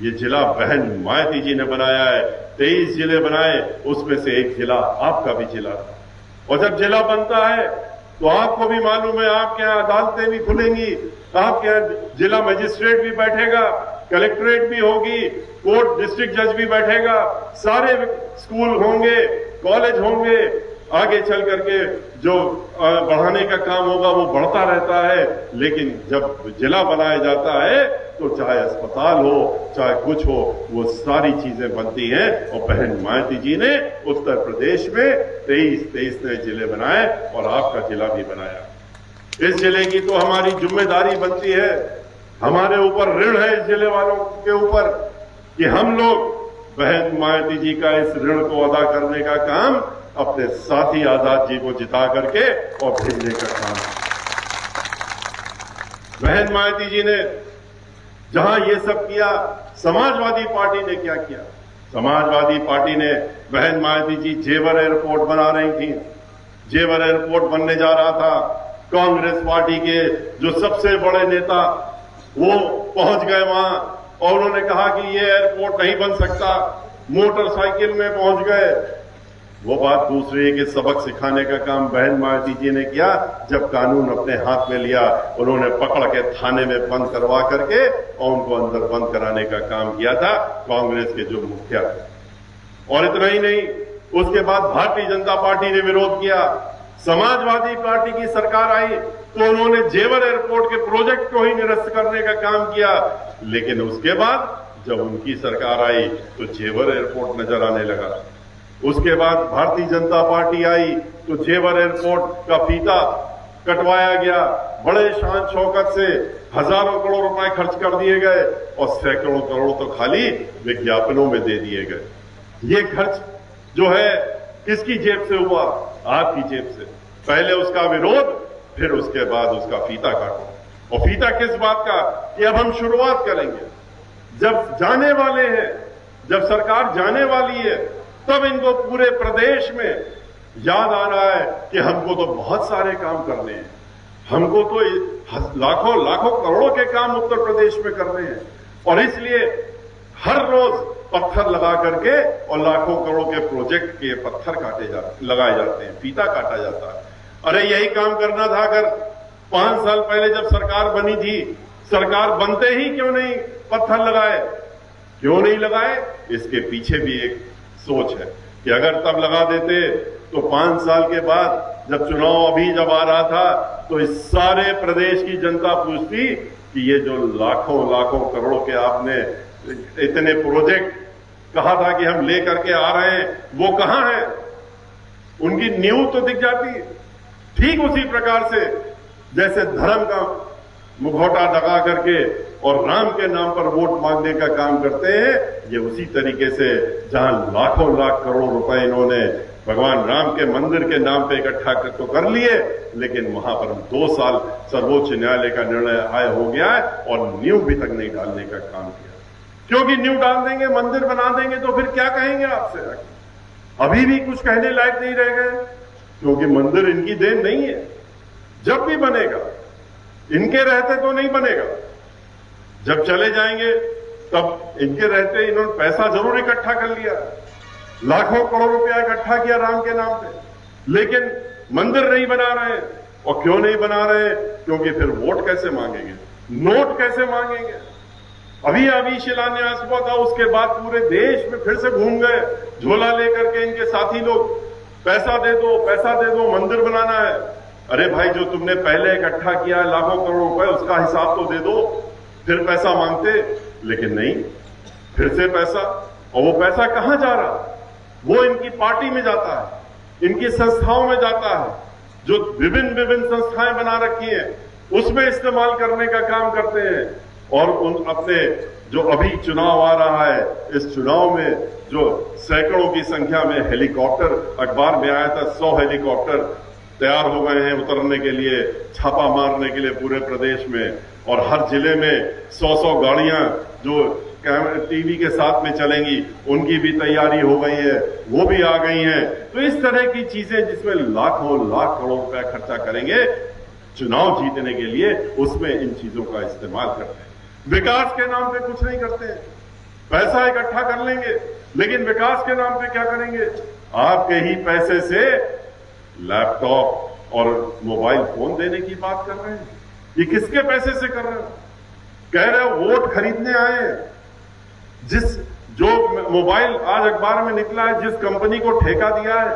ये जिला बहन मायावती जी ने बनाया है। 23 जिले बनाए, उसमें से एक जिला आपका भी जिला था। और जब जिला बनता है तो आपको भी मालूम है, आपके यहाँ अदालतें भी खुलेंगी, आपके यहाँ जिला मजिस्ट्रेट भी बैठेगा, कलेक्ट्रेट भी होगी, कोर्ट डिस्ट्रिक्ट जज भी बैठेगा, सारे स्कूल होंगे, कॉलेज होंगे। आगे चल करके जो बढ़ाने का काम होगा वो बढ़ता रहता है, लेकिन जब जिला बनाया जाता है तो चाहे अस्पताल हो, चाहे कुछ हो, वो सारी चीजें बनती हैं। और बहन मायावती जी ने उत्तर प्रदेश में 23 नए जिले बनाए और आपका जिला भी बनाया। इस जिले की तो हमारी जिम्मेदारी बनती है, हमारे ऊपर ऋण है इस जिले वालों के ऊपर कि हम लोग बहन मायावती जी का इस ऋण को अदा करने का काम अपने साथी आजाद जी को जिता करके और भेजने का काम। बहन मायावती जी ने जहां ये सब किया, समाजवादी पार्टी ने क्या किया? समाजवादी पार्टी ने, बहन मायावती जी जेवर एयरपोर्ट बना रही थी, जेवर एयरपोर्ट बनने जा रहा था। कांग्रेस पार्टी के जो सबसे बड़े नेता वो पहुंच गए वहां और उन्होंने कहा कि ये एयरपोर्ट नहीं बन सकता, मोटरसाइकिल में पहुंच गए। वो बात दूसरी है कि सबक सिखाने का काम बहन मायावती जी ने किया। जब कानून अपने हाथ में लिया, उन्होंने पकड़ के थाने में बंद करवा करके और उनको अंदर बंद कराने का काम किया था कांग्रेस के जो मुखिया थे। और इतना ही नहीं, उसके बाद भारतीय जनता पार्टी ने विरोध किया। समाजवादी पार्टी की सरकार आई तो उन्होंने जेवर एयरपोर्ट के प्रोजेक्ट को ही निरस्त करने का काम किया। लेकिन उसके बाद जब उनकी सरकार आई तो जेवर एयरपोर्ट नजर आने लगा। उसके बाद भारतीय जनता पार्टी आई तो जेवर एयरपोर्ट का फीता कटवाया गया। बड़े शान शौकत से हजारों करोड़ रुपए खर्च कर दिए गए और सैकड़ों करोड़ तो खाली विज्ञापनों में दे दिए गए। ये खर्च जो है किसकी जेब से हुआ? आपकी जेब से। पहले उसका विरोध, फिर उसके बाद उसका फीता काटो। और फीता किस बात का? कि अब हम शुरुआत करेंगे। जब जाने वाले हैं, जब सरकार जाने वाली है, तब इनको पूरे प्रदेश में याद आ रहा है कि हमको तो बहुत सारे काम करने हैं, हमको तो लाखों करोड़ों के काम उत्तर प्रदेश में करने हैं। और इसलिए हर रोज पत्थर लगा करके और लाखों करोड़ के प्रोजेक्ट के पत्थर लगाए जाते हैं, फीता काटा जाता है। अरे यही काम करना था अगर 5 साल पहले जब सरकार बनी थी। सरकार बनते ही क्यों नहीं पत्थर लगाए? क्यों नहीं लगाए? इसके पीछे भी एक सोच है कि अगर तब लगा देते तो 5 साल के बाद जब चुनाव अभी जब आ रहा था तो इस सारे प्रदेश की जनता पूछती कि ये जो लाखों करोड़ों के आपने इतने प्रोजेक्ट कहा था कि हम लेकर के आ रहे हैं, वो कहां है? उनकी नींव तो दिख जाती। ठीक उसी प्रकार से जैसे धर्म का मुखौटा लगा करके और राम के नाम पर वोट मांगने का काम करते हैं, ये उसी तरीके से जहां लाखों करोड़ रुपए इन्होंने भगवान राम के मंदिर के नाम पे इकट्ठा तो कर लिए, लेकिन वहां पर 2 साल सर्वोच्च न्यायालय का निर्णय आय हो गया है और नींव भी तक नहीं डालने का काम किया। क्योंकि नींव डाल देंगे, मंदिर बना देंगे तो फिर क्या कहेंगे आपसे? अभी भी कुछ कहने लायक नहीं रह गए, क्योंकि मंदिर इनकी देन नहीं है। जब भी बनेगा, इनके रहते तो नहीं बनेगा, जब चले जाएंगे तब इनके रहते इन्होंने पैसा जरूर इकट्ठा कर लिया, लाखों करोड़ रुपया इकट्ठा किया राम के नाम पे, लेकिन मंदिर नहीं बना रहे। और क्यों नहीं बना रहे? क्योंकि फिर वोट कैसे मांगेंगे, नोट कैसे मांगेंगे? अभी शिलान्यास हुआ था, उसके बाद पूरे देश में फिर से घूम गए झोला लेकर के इनके साथी लोग, पैसा दे दो, मंदिर बनाना है। अरे भाई, जो तुमने पहले इकट्ठा किया है लाखों करोड़ रुपए, उसका हिसाब तो दे दो, फिर पैसा मांगते। लेकिन नहीं, फिर से पैसा। और वो पैसा कहां जा रहा? वो इनकी पार्टी में जाता है, इनकी संस्थाओं में जाता है, जो विभिन्न संस्थाएं बना रखी हैं, उसमें इस्तेमाल करने का काम करते हैं। और उन अपने जो अभी चुनाव आ रहा है, इस चुनाव में जो सैकड़ों की संख्या में हेलीकॉप्टर, अखबार में आया था 100 हेलीकॉप्टर तैयार हो गए हैं उतरने के लिए, छापा मारने के लिए पूरे प्रदेश में। और हर जिले में 100 गाड़ियां जो टीवी के साथ में चलेंगी, उनकी भी तैयारी हो गई है, वो भी आ गई हैं। तो इस तरह की चीजें जिसमें लाखों लाख करोड़ रुपया खर्चा करेंगे चुनाव जीतने के लिए, उसमें इन चीजों का इस्तेमाल करते हैं। विकास के नाम पे कुछ नहीं करते हैं, पैसा इकट्ठा कर लेंगे, लेकिन विकास के नाम पे क्या करेंगे? आपके ही पैसे से लैपटॉप और मोबाइल फोन देने की बात कर रहे हैं। ये किसके पैसे से कर रहे हो? कह रहे हो वोट खरीदने आए हैं। जो मोबाइल आज अखबार में निकला है, जिस कंपनी को ठेका दिया है,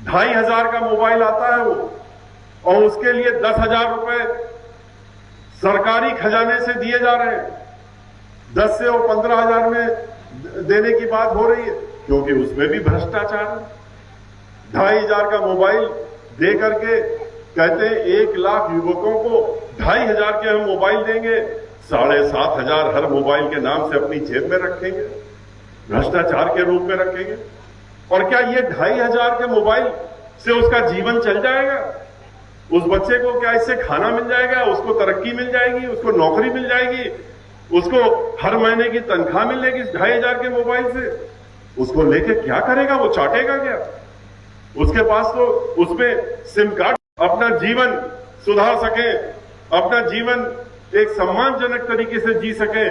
2500 का मोबाइल आता है वो, और उसके लिए 10,000 रुपए सरकारी खजाने से दिए जा रहे हैं। 10 से वो 15,000 में देने की बात हो रही है, क्योंकि उसमें भी भ्रष्टाचार है। 2,500 का मोबाइल दे करके कहते हैं 1 लाख युवकों को 2,500 के हम मोबाइल देंगे, 7,500 हर मोबाइल के नाम से अपनी जेब में रखेंगे, भ्रष्टाचार के रूप में रखेंगे। और क्या ये 2,500 के मोबाइल से उसका जीवन चल जाएगा? उस बच्चे को क्या इससे खाना मिल जाएगा? उसको तरक्की मिल जाएगी? उसको नौकरी मिल जाएगी? उसको हर महीने की तनख्वाह मिलेगी 2,500 के मोबाइल से? उसको लेके क्या करेगा? वो चाटेगा क्या? उसके पास तो उसमें सिम कार्ड, अपना जीवन सुधार सके, अपना जीवन एक सम्मानजनक तरीके से जी सके,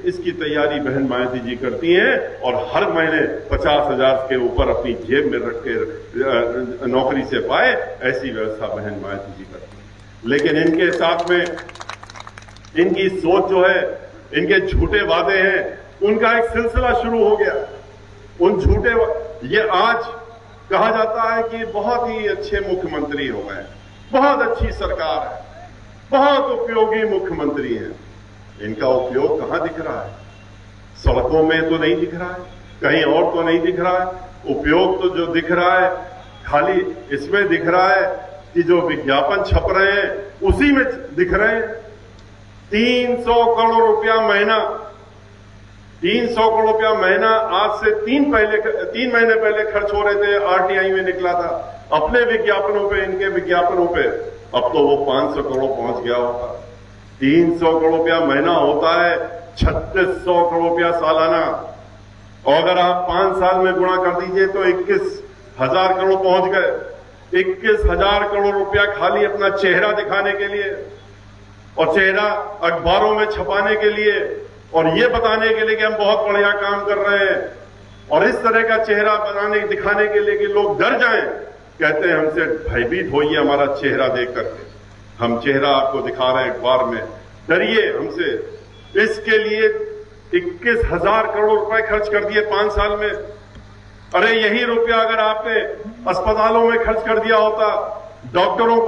इसकी तैयारी बहन मायावती जी करती हैं। और हर महीने 50,000 के ऊपर अपनी जेब में रख के नौकरी से पाए, ऐसी व्यवस्था बहन मायावती जी करती हैं। लेकिन इनके साथ में इनकी सोच जो है, इनके झूठे वादे हैं, उनका एक सिलसिला शुरू हो गया। उन झूठे, ये आज कहा जाता है कि बहुत ही अच्छे मुख्यमंत्री हो गए, बहुत अच्छी सरकार है, बहुत उपयोगी मुख्यमंत्री हैं। इनका उपयोग कहां दिख रहा है? सड़कों में तो नहीं दिख रहा है, कहीं और तो नहीं दिख रहा है। उपयोग तो जो दिख रहा है खाली इसमें दिख रहा है कि जो विज्ञापन छप रहे हैं उसी में दिख रहे हैं। 300 करोड़ रुपया महीना, 300 करोड़ रुपया महीना आज से 3 महीने पहले खर्च हो रहे थे। आरटीआई में निकला था अपने विज्ञापनों पे, इनके विज्ञापनों पे। अब तो वो 500 करोड़ पहुंच गया होगा। 300 करोड़ रुपया महीना होता है 3600 करोड़ रुपया सालाना, और अगर आप 5 साल में गुणा कर दीजिए तो 21,000 करोड़ पहुंच गए। 21,000 करोड़ रुपया खाली अपना चेहरा दिखाने के लिए, और चेहरा अखबारों में छपाने के लिए, और ये बताने के लिए कि हम बहुत बढ़िया काम कर रहे हैं। और इस तरह का चेहरा दिखाने के लिए कि लोग डर जाएं, कहते हैं हमसे भयभीत होइए हमारा चेहरा देख करके, हम चेहरा आपको दिखा रहे हैं अखबार में, डरिए हमसे। इसके लिए 21,000 करोड़ रुपए खर्च कर दिए 5 साल में। अरे यही रुपया अगर आपने अस्पतालों में खर्च कर दिया होता, डॉक्टरों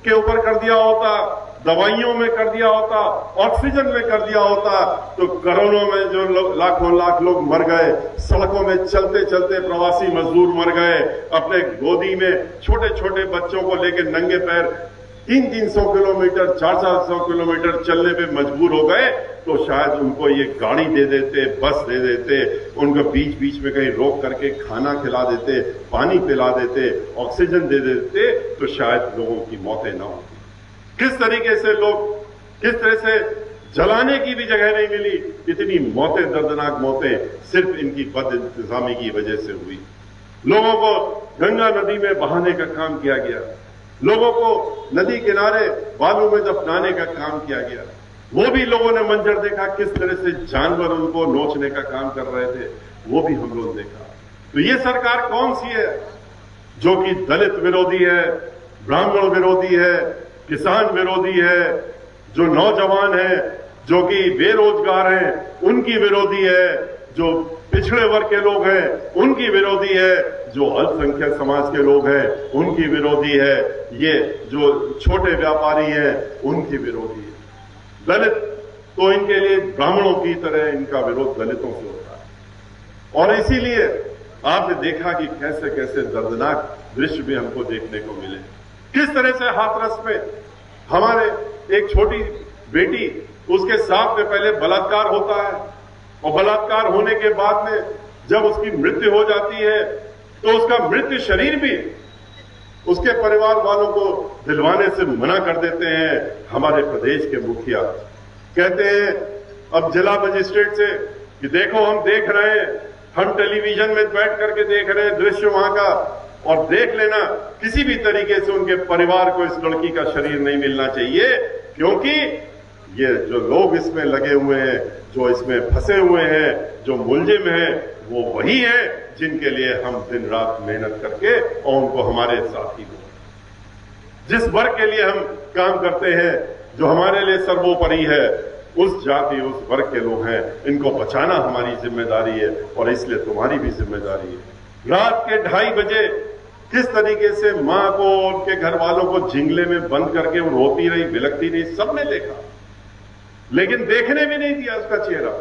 के ऊपर कर दिया होता, दवाइयों में कर दिया होता, ऑक्सीजन में कर दिया होता, तो करोड़ों में जो लाखों लाख लोग मर गए, सड़कों में चलते चलते प्रवासी मजदूर मर गए, अपने गोदी में छोटे छोटे बच्चों को लेकर नंगे पैर 300 किलोमीटर 400 किलोमीटर चलने पे मजबूर हो गए तो शायद उनको ये गाड़ी दे देते, बस दे देते, उनको बीच बीच में कहीं रोक करके खाना खिला देते, पानी पिला देते, ऑक्सीजन दे देते, तो शायद लोगों की मौतें ना होती। किस तरीके से लोग, किस तरह से जलाने की भी जगह नहीं मिली, इतनी मौतें, दर्दनाक मौतें सिर्फ इनकी बद इंतजामी की वजह से हुई। लोगों को गंगा नदी में बहाने का काम किया गया, लोगों को नदी किनारे बालू में दफनाने का काम किया गया। वो भी लोगों ने मंजर देखा, किस तरह से जानवर उनको नोचने का काम कर रहे थे, वो भी हम लोग देखा। तो ये सरकार कौन सी है जो कि दलित विरोधी है, ब्राह्मण विरोधी है, किसान विरोधी है, जो नौजवान है, जो कि बेरोजगार हैं, उनकी विरोधी है, जो पिछड़े वर्ग के लोग हैं उनकी विरोधी है, जो अल्पसंख्यक समाज के लोग हैं उनकी विरोधी है, ये जो छोटे व्यापारी हैं उनकी विरोधी है। दलित तो इनके लिए ब्राह्मणों की तरह इनका विरोध दलितों से होता है। और इसीलिए आपने देखा कि कैसे कैसे दर्दनाक दृश्य भी हमको देखने को मिले। किस तरह से हाथरस में हमारे एक छोटी बेटी, उसके साथ में पहले बलात्कार होता है और बलात्कार होने के बाद में जब उसकी मृत्यु हो जाती है तो उसका मृत्यु शरीर भी उसके परिवार वालों को दिलवाने से मना कर देते हैं। हमारे प्रदेश के मुखिया कहते हैं अब जिला मजिस्ट्रेट से कि देखो हम देख रहे हैं, हम टेलीविजन में बैठ करके देख रहे हैं दृश्य वहां का, और देख लेना किसी भी तरीके से उनके परिवार को इस लड़की का शरीर नहीं मिलना चाहिए, क्योंकि ये जो लोग इसमें लगे हुए हैं, जो इसमें फंसे हुए हैं, जो मुलजिम हैं, वो वही है जिनके लिए हम दिन रात मेहनत करके और उनको हमारे साथी लोग, जिस वर्ग के लिए हम काम करते हैं, जो हमारे लिए सर्वोपरि है, उस जाति उस वर्ग के लोग हैं, इनको बचाना हमारी जिम्मेदारी है और इसलिए तुम्हारी भी जिम्मेदारी है। रात के 2:30 बजे किस तरीके से मां को उनके घर वालों को जिंगले में बंद करके वो रोती रही, बिलकती रही, सबने देखा, लेकिन देखने भी नहीं दिया उसका चेहरा,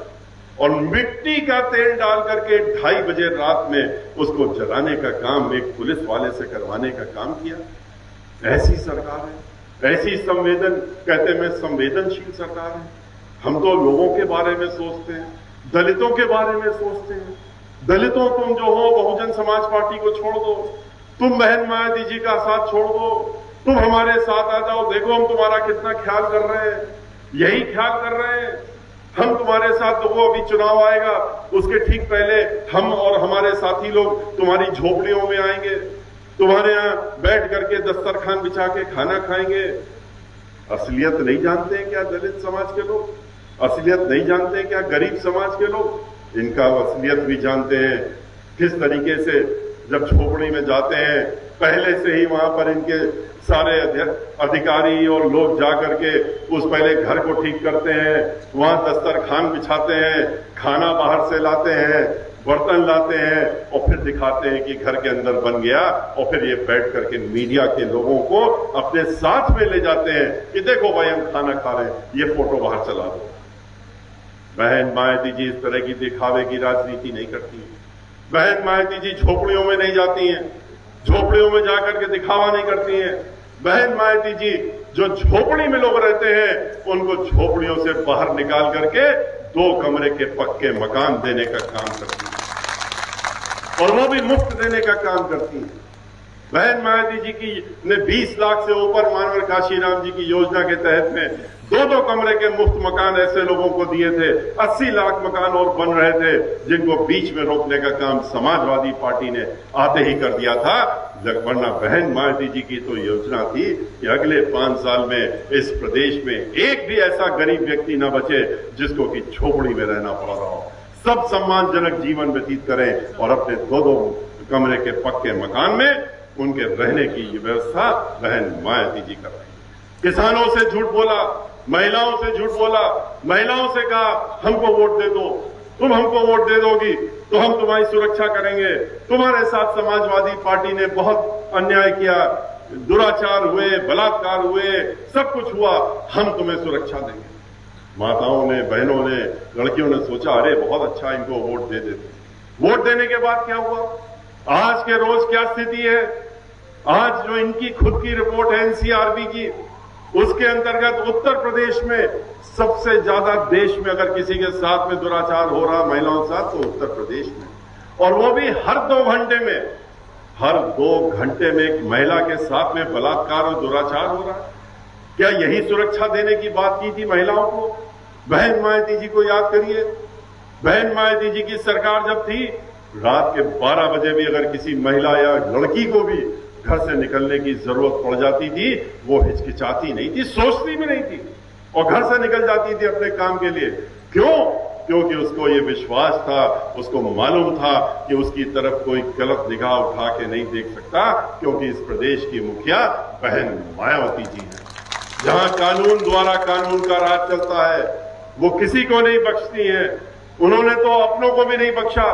और मिट्टी का तेल डाल करके 2:30 बजे रात में उसको जलाने का काम एक पुलिस वाले से करवाने का काम किया। ऐसी सरकार है, ऐसी कहते मैं संवेदनशील सरकार है। हम तो लोगों के बारे में सोचते हैं, दलितों के बारे में सोचते हैं। दलितों तुम जो हो बहुजन समाज पार्टी को छोड़ दो, तुम बहन मायावती जी का साथ छोड़ दो, तुम हमारे साथ आ जाओ, देखो हम तुम्हारा कितना ख्याल कर रहे हैं, यही ख्याल कर रहे हैं हम तुम्हारे साथ। तो वो अभी चुनाव आएगा, उसके ठीक पहले हम और हमारे साथी लोग तुम्हारी झोपड़ियों में आएंगे, तुम्हारे यहां बैठ करके दस्तरखान बिछा के खाना खाएंगे। असलियत नहीं जानते हैं क्या दलित समाज के लोग? असलियत नहीं जानते हैं क्या गरीब समाज के लोग? इनका असलियत भी जानते हैं। किस तरीके से जब झोपड़ी में जाते हैं, पहले से ही वहां पर इनके सारे अधिकारी और लोग जाकर के उस पहले घर को ठीक करते हैं, वहां दस्तरखान बिछाते हैं, खाना बाहर से लाते हैं, बर्तन लाते हैं और फिर दिखाते हैं कि घर के अंदर बन गया, और फिर ये बैठ करके मीडिया के लोगों को अपने साथ में ले जाते हैं कि देखो भाई हम खाना खा रहे हैं, ये फोटो बाहर चला दो। बहन मायावती जी इस तरह की दिखावे की राजनीति नहीं करती। बहन मायावती जी झोपड़ियों में नहीं जाती हैं, झोपड़ियों में जाकर के दिखावा नहीं करती हैं। बहन मायावती जी जो झोपड़ी में लोग रहते हैं उनको झोपड़ियों से बाहर निकाल करके 2 कमरे के पक्के मकान देने का काम करती है, और वो भी मुफ्त देने का काम करती है। बहन मायावती जी की ने 20 लाख से ऊपर मानवर काशीराम जी की योजना के तहत में 2-2 कमरे के मुफ्त मकान ऐसे लोगों को दिए थे। 80 लाख मकान और बन रहे थे जिनको बीच में रोकने का काम समाजवादी पार्टी ने आते ही कर दिया था। वरना बहन मायावती जी की तो योजना थी कि अगले 5 साल में इस प्रदेश में एक भी ऐसा गरीब व्यक्ति न बचे जिसको कि झोपड़ी में रहना पड़ रहा हो। सब सम्मानजनक जीवन व्यतीत करें और अपने 2-2 कमरे के पक्के मकान में उनके रहने की व्यवस्था बहन मायावती जी कर रही है। किसानों से झूठ बोला, महिलाओं से झूठ बोला, महिलाओं से कहा हमको वोट दे दो, तुम हमको वोट दे दोगी तो हम तुम्हारी सुरक्षा करेंगे। तुम्हारे साथ समाजवादी पार्टी ने बहुत अन्याय किया, दुराचार हुए, बलात्कार हुए, सब कुछ हुआ, हम तुम्हें सुरक्षा देंगे। माताओं ने, बहनों ने, लड़कियों ने सोचा अरे बहुत अच्छा, इनको वोट दे देते। वोट देने के बाद क्या हुआ? आज के रोज क्या स्थिति है? आज जो इनकी खुद की रिपोर्ट है एनसीआरबी की, उसके अंतर्गत उत्तर प्रदेश में सबसे ज्यादा देश में अगर किसी के साथ में दुराचार हो रहा महिलाओं के साथ तो उत्तर प्रदेश में, और वो भी हर 2 घंटे में एक महिला के साथ में बलात्कार और दुराचार हो रहा है। क्या यही सुरक्षा देने की बात की थी महिलाओं को? बहन मायावती जी को याद करिए, बहन मायावती जी की सरकार जब थी, रात के 12 बजे भी अगर किसी महिला या लड़की को भी घर से निकलने की जरूरत पड़ जाती थी, वो हिचकिचाती नहीं थी, सोचती भी नहीं थी और घर से निकल जाती थी अपने काम के लिए। क्यों? क्योंकि उसको ये विश्वास था, उसको मालूम था कि उसकी तरफ कोई गलत निगाह उठा के नहीं देख सकता, क्योंकि इस प्रदेश की मुखिया बहन मायावती जी हैं। जहां कानून द्वारा कानून का राज चलता है, वो किसी को नहीं बख्शती हैं। उन्होंने तो अपनों को भी नहीं बख्शा।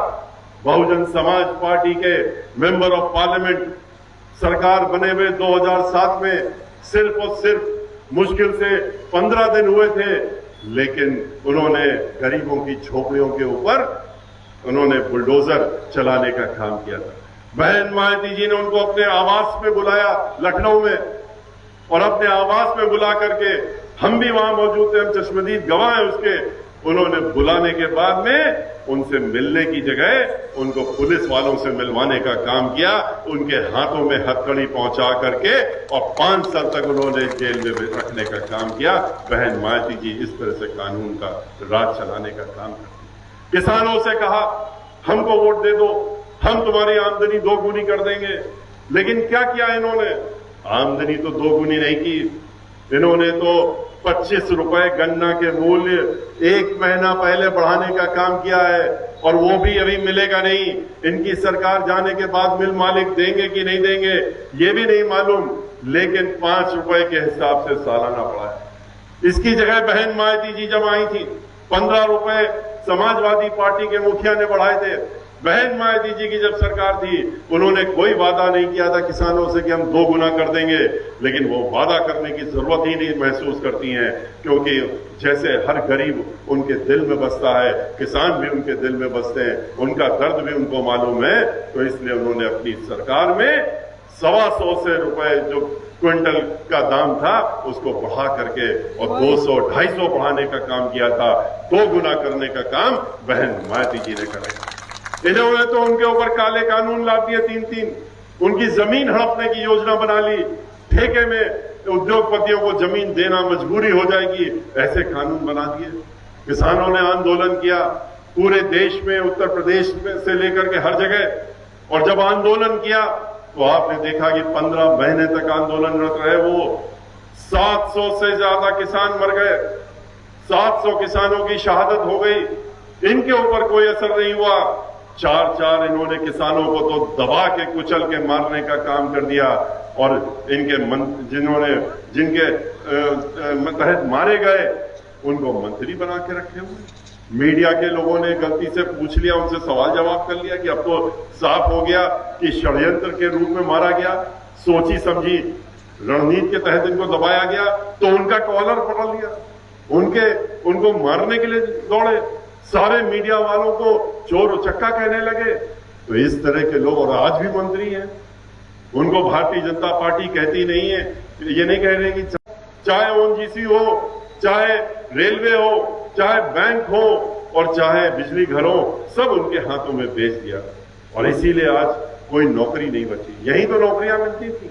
बहुजन समाज पार्टी के मेंबर ऑफ पार्लियामेंट सरकार बने हुए 2007 में सिर्फ और सिर्फ मुश्किल से 15 दिन हुए थे, लेकिन उन्होंने गरीबों की झोपड़ियों के ऊपर उन्होंने बुलडोजर चलाने का काम किया था। बहन मायावती जी ने उनको अपने आवास में बुलाया लखनऊ में, और अपने आवास में बुला करके, हम भी वहां मौजूद थे, हम चश्मदीद गवाह हैं उसके, उन्होंने बुलाने के बाद में उनसे मिलने की जगह उनको पुलिस वालों से मिलवाने का काम किया, उनके हाथों में हथकड़ी पहुंचा करके, और 5 साल तक उन्होंने जेल में रखने का काम किया। बहन मायावती जी इस तरह से कानून का राज चलाने का काम करती। किसानों से कहा हमको वोट दे दो, हम तुम्हारी आमदनी 2 गुनी कर देंगे, लेकिन क्या किया इन्होंने? आमदनी तो 2 गुनी नहीं की, इन्होंने तो 25 रुपए गन्ना के मूल्य 1 महीना पहले बढ़ाने का काम किया है, और वो भी अभी मिलेगा नहीं। इनकी सरकार जाने के बाद मिल मालिक देंगे कि नहीं देंगे ये भी नहीं मालूम, लेकिन 5 रुपए के हिसाब से सालाना बढ़ा है। इसकी जगह बहन मायावती जी जब आई थी, 15 रुपए समाजवादी पार्टी के मुखिया ने बढ़ाए थे। बहन मायावती जी की जब सरकार थी, उन्होंने कोई वादा नहीं किया था किसानों से कि हम 2 गुना कर देंगे, लेकिन वो वादा करने की जरूरत ही नहीं महसूस करती हैं, क्योंकि जैसे हर गरीब उनके दिल में बसता है, किसान भी उनके दिल में बसते हैं, उनका दर्द भी उनको मालूम है। तो इसलिए उन्होंने अपनी सरकार में 125 रुपए जो क्विंटल का दाम था उसको बढ़ा करके और 200-250 बढ़ाने का काम किया था। 2 गुना करने का काम बहन मायावती जी ने करा। इन्होंने तो उनके ऊपर काले कानून ला दिए 3-3, उनकी जमीन हड़पने की योजना बना ली, ठेके में उद्योगपतियों को जमीन देना मजबूरी हो जाएगी, ऐसे कानून बना दिए। किसानों ने आंदोलन किया पूरे देश में, उत्तर प्रदेश से लेकर के हर जगह, और जब आंदोलन किया तो आपने देखा कि 15 महीने तक आंदोलनरत रहे वो। 700 से ज्यादा किसान मर गए, 700 किसानों की शहादत हो गई, इनके ऊपर कोई असर नहीं हुआ। 4 इन्होंने किसानों को तो दबा के कुचल के मारने का काम कर दिया, और इनके जिनके तहत मारे गए उनको मंत्री बना के रखे हुए। मीडिया के लोगों ने गलती से पूछ लिया, उनसे सवाल जवाब कर लिया कि अब तो साफ हो गया कि षड्यंत्र के रूप में मारा गया, सोची समझी रणनीति के तहत इनको दबाया गया, तो उनका कॉलर पकड़ लिया, उनको मारने के लिए दौड़े, सारे मीडिया वालों को चोर उचक्का कहने लगे। तो इस तरह के लोग, और आज भी मंत्री हैं, उनको भारतीय जनता पार्टी कहती नहीं है, ये नहीं कह रहे कि चाहे ओएनजीसी हो, चाहे रेलवे हो, चाहे बैंक हो, और चाहे बिजली घर हो, सब उनके हाथों में बेच दिया, और इसीलिए आज कोई नौकरी नहीं बची। यही तो नौकरियां मिलती थी,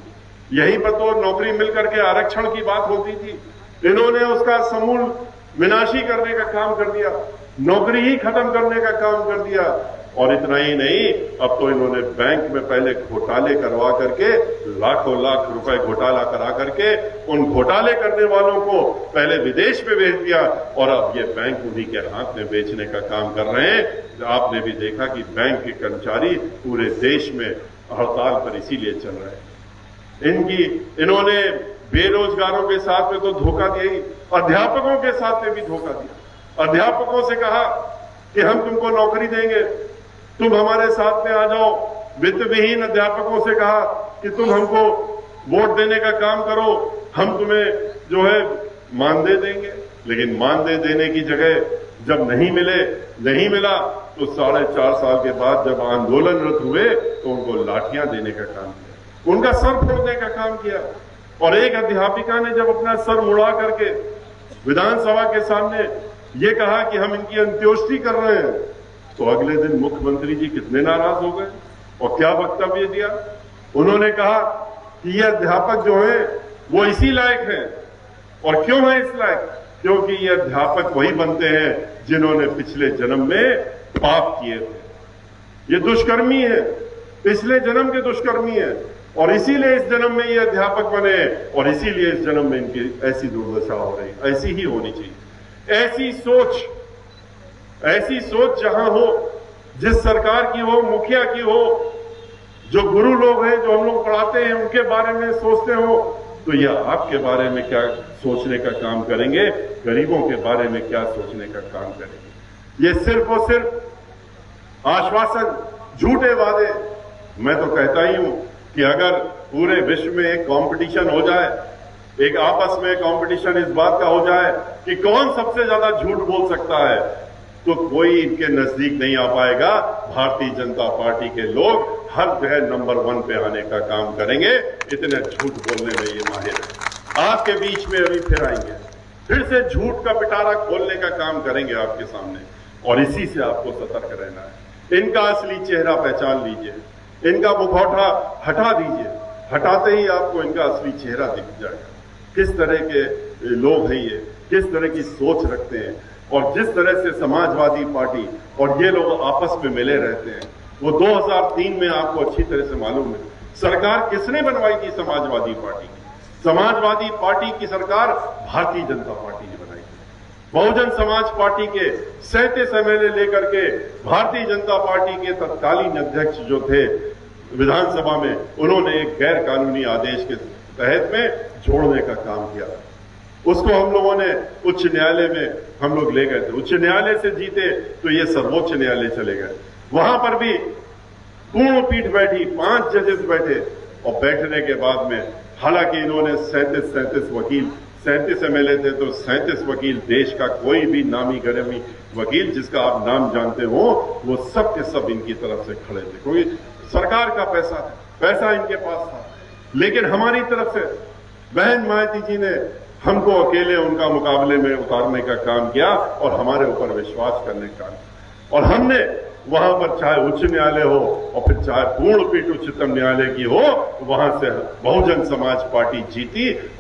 यहीं पर तो नौकरी मिलकर के आरक्षण की बात होती थी। इन्होंने उसका समूल विनाशी करने का काम कर दिया, नौकरी ही खत्म करने का काम कर दिया। और इतना ही नहीं, अब तो इन्होंने बैंक में पहले घोटाले करवा करके लाखों लाख रुपए घोटाला करा करके उन घोटाले करने वालों को पहले विदेश में भेज दिया, और अब ये बैंक उन्हीं के हाथ में बेचने का काम कर रहे हैं। आपने भी देखा कि बैंक के कर्मचारी पूरे देश में हड़ताल पर इसीलिए चल रहे हैं। इन्होंने बेरोजगारों के साथ में तो धोखा दिया ही, अध्यापकों के साथ में भी धोखा दिया। अध्यापकों से कहा कि हम तुमको नौकरी देंगे, तुम हमारे साथ में आ जाओ। वित्त विहीन अध्यापकों से कहा कि तुम हमको वोट देने का काम करो, हम तुम्हें जो है मानदेय देंगे। लेकिन मानदेय देने की जगह जब नहीं मिला तो 4.5 साल के बाद जब आंदोलनरत हुए तो उनको लाठियां देने का काम किया, उनका सर फोड़ने का काम किया। और एक अध्यापिका ने जब अपना सर मुड़ा करके विधानसभा के सामने ये कहा कि हम इनकी अंत्योष्टि कर रहे हैं, तो अगले दिन मुख्यमंत्री जी कितने नाराज हो गए और क्या वक्तव्य दिया। उन्होंने कहा कि ये अध्यापक जो है वो इसी लायक हैं। और क्यों है इस लायक? क्योंकि ये अध्यापक वही बनते हैं जिन्होंने पिछले जन्म में पाप किए थे। ये दुष्कर्मी है, पिछले जन्म के दुष्कर्मी है, और इसीलिए इस जन्म में ये अध्यापक बने और इसीलिए इस जन्म में इनकी ऐसी दुर्दशा हो रही। ऐसी ही होनी चाहिए। ऐसी सोच जहां हो, जिस सरकार की हो, मुखिया की हो, जो गुरु लोग हैं, जो हम लोग पढ़ाते हैं, उनके बारे में सोचते हो, तो यह आपके बारे में क्या सोचने का काम करेंगे, गरीबों के बारे में क्या सोचने का काम करेंगे। ये सिर्फ और सिर्फ आश्वासन, झूठे वादे। मैं तो कहता ही हूं कि अगर पूरे विश्व में एक कंपटीशन हो जाए, एक आपस में कंपटीशन इस बात का हो जाए कि कौन सबसे ज्यादा झूठ बोल सकता है, तो कोई इनके नजदीक नहीं आ पाएगा। भारतीय जनता पार्टी के लोग हर जगह नंबर 1 पे आने का काम करेंगे। इतने झूठ बोलने में ये माहिर है। आपके बीच में अभी फिर आएंगे, फिर से झूठ का पिटारा खोलने का काम करेंगे आपके सामने, और इसी से आपको सतर्क रहना है। इनका असली चेहरा पहचान लीजिए, इनका मुखौटा हटा दीजिए। हटाते ही आपको इनका असली चेहरा दिख जाएगा। किस तरह के लोग हैं ये, किस तरह की सोच रखते हैं, और जिस तरह से समाजवादी पार्टी और ये लोग आपस में मिले रहते हैं, वो 2003 में आपको अच्छी तरह से मालूम है। सरकार किसने बनवाई थी? समाजवादी पार्टी की। समाजवादी पार्टी की सरकार भारतीय जनता पार्टी ने बनाई थी। बहुजन समाज पार्टी के 37 एमएलए लेकर के भारतीय जनता पार्टी के तत्कालीन अध्यक्ष जो थे विधानसभा में, उन्होंने एक गैर कानूनी आदेश के तहत में जोड़ने का काम किया। उसको हम लोगों ने उच्च न्यायालय में हम लोग ले गए थे। उच्च न्यायालय से जीते तो ये सर्वोच्च न्यायालय चले गए। वहां पर भी पूर्ण पीठ बैठी, 5 जजेस बैठे, और बैठने के बाद में हालांकि इन्होंने 37 वकील, 37 एमएलए थे, तो 37 वकील, देश का कोई भी नामी गिरामी वकील जिसका आप नाम जानते हो, वो सब के सब इनकी तरफ से खड़े थे। क्योंकि सरकार का पैसा था, पैसा इनके पास था। लेकिन हमारी तरफ से बहन मायावती जी ने हमको अकेले उनका मुकाबले में उतारने का काम किया और हमारे ऊपर विश्वास करने का, और हमने वहां पर चाहे उच्च न्यायालय हो और फिर चाहे पूर्ण पीठ उच्चतम न्यायालय की हो, वहां से बहुजन समाज पार्टी जीती।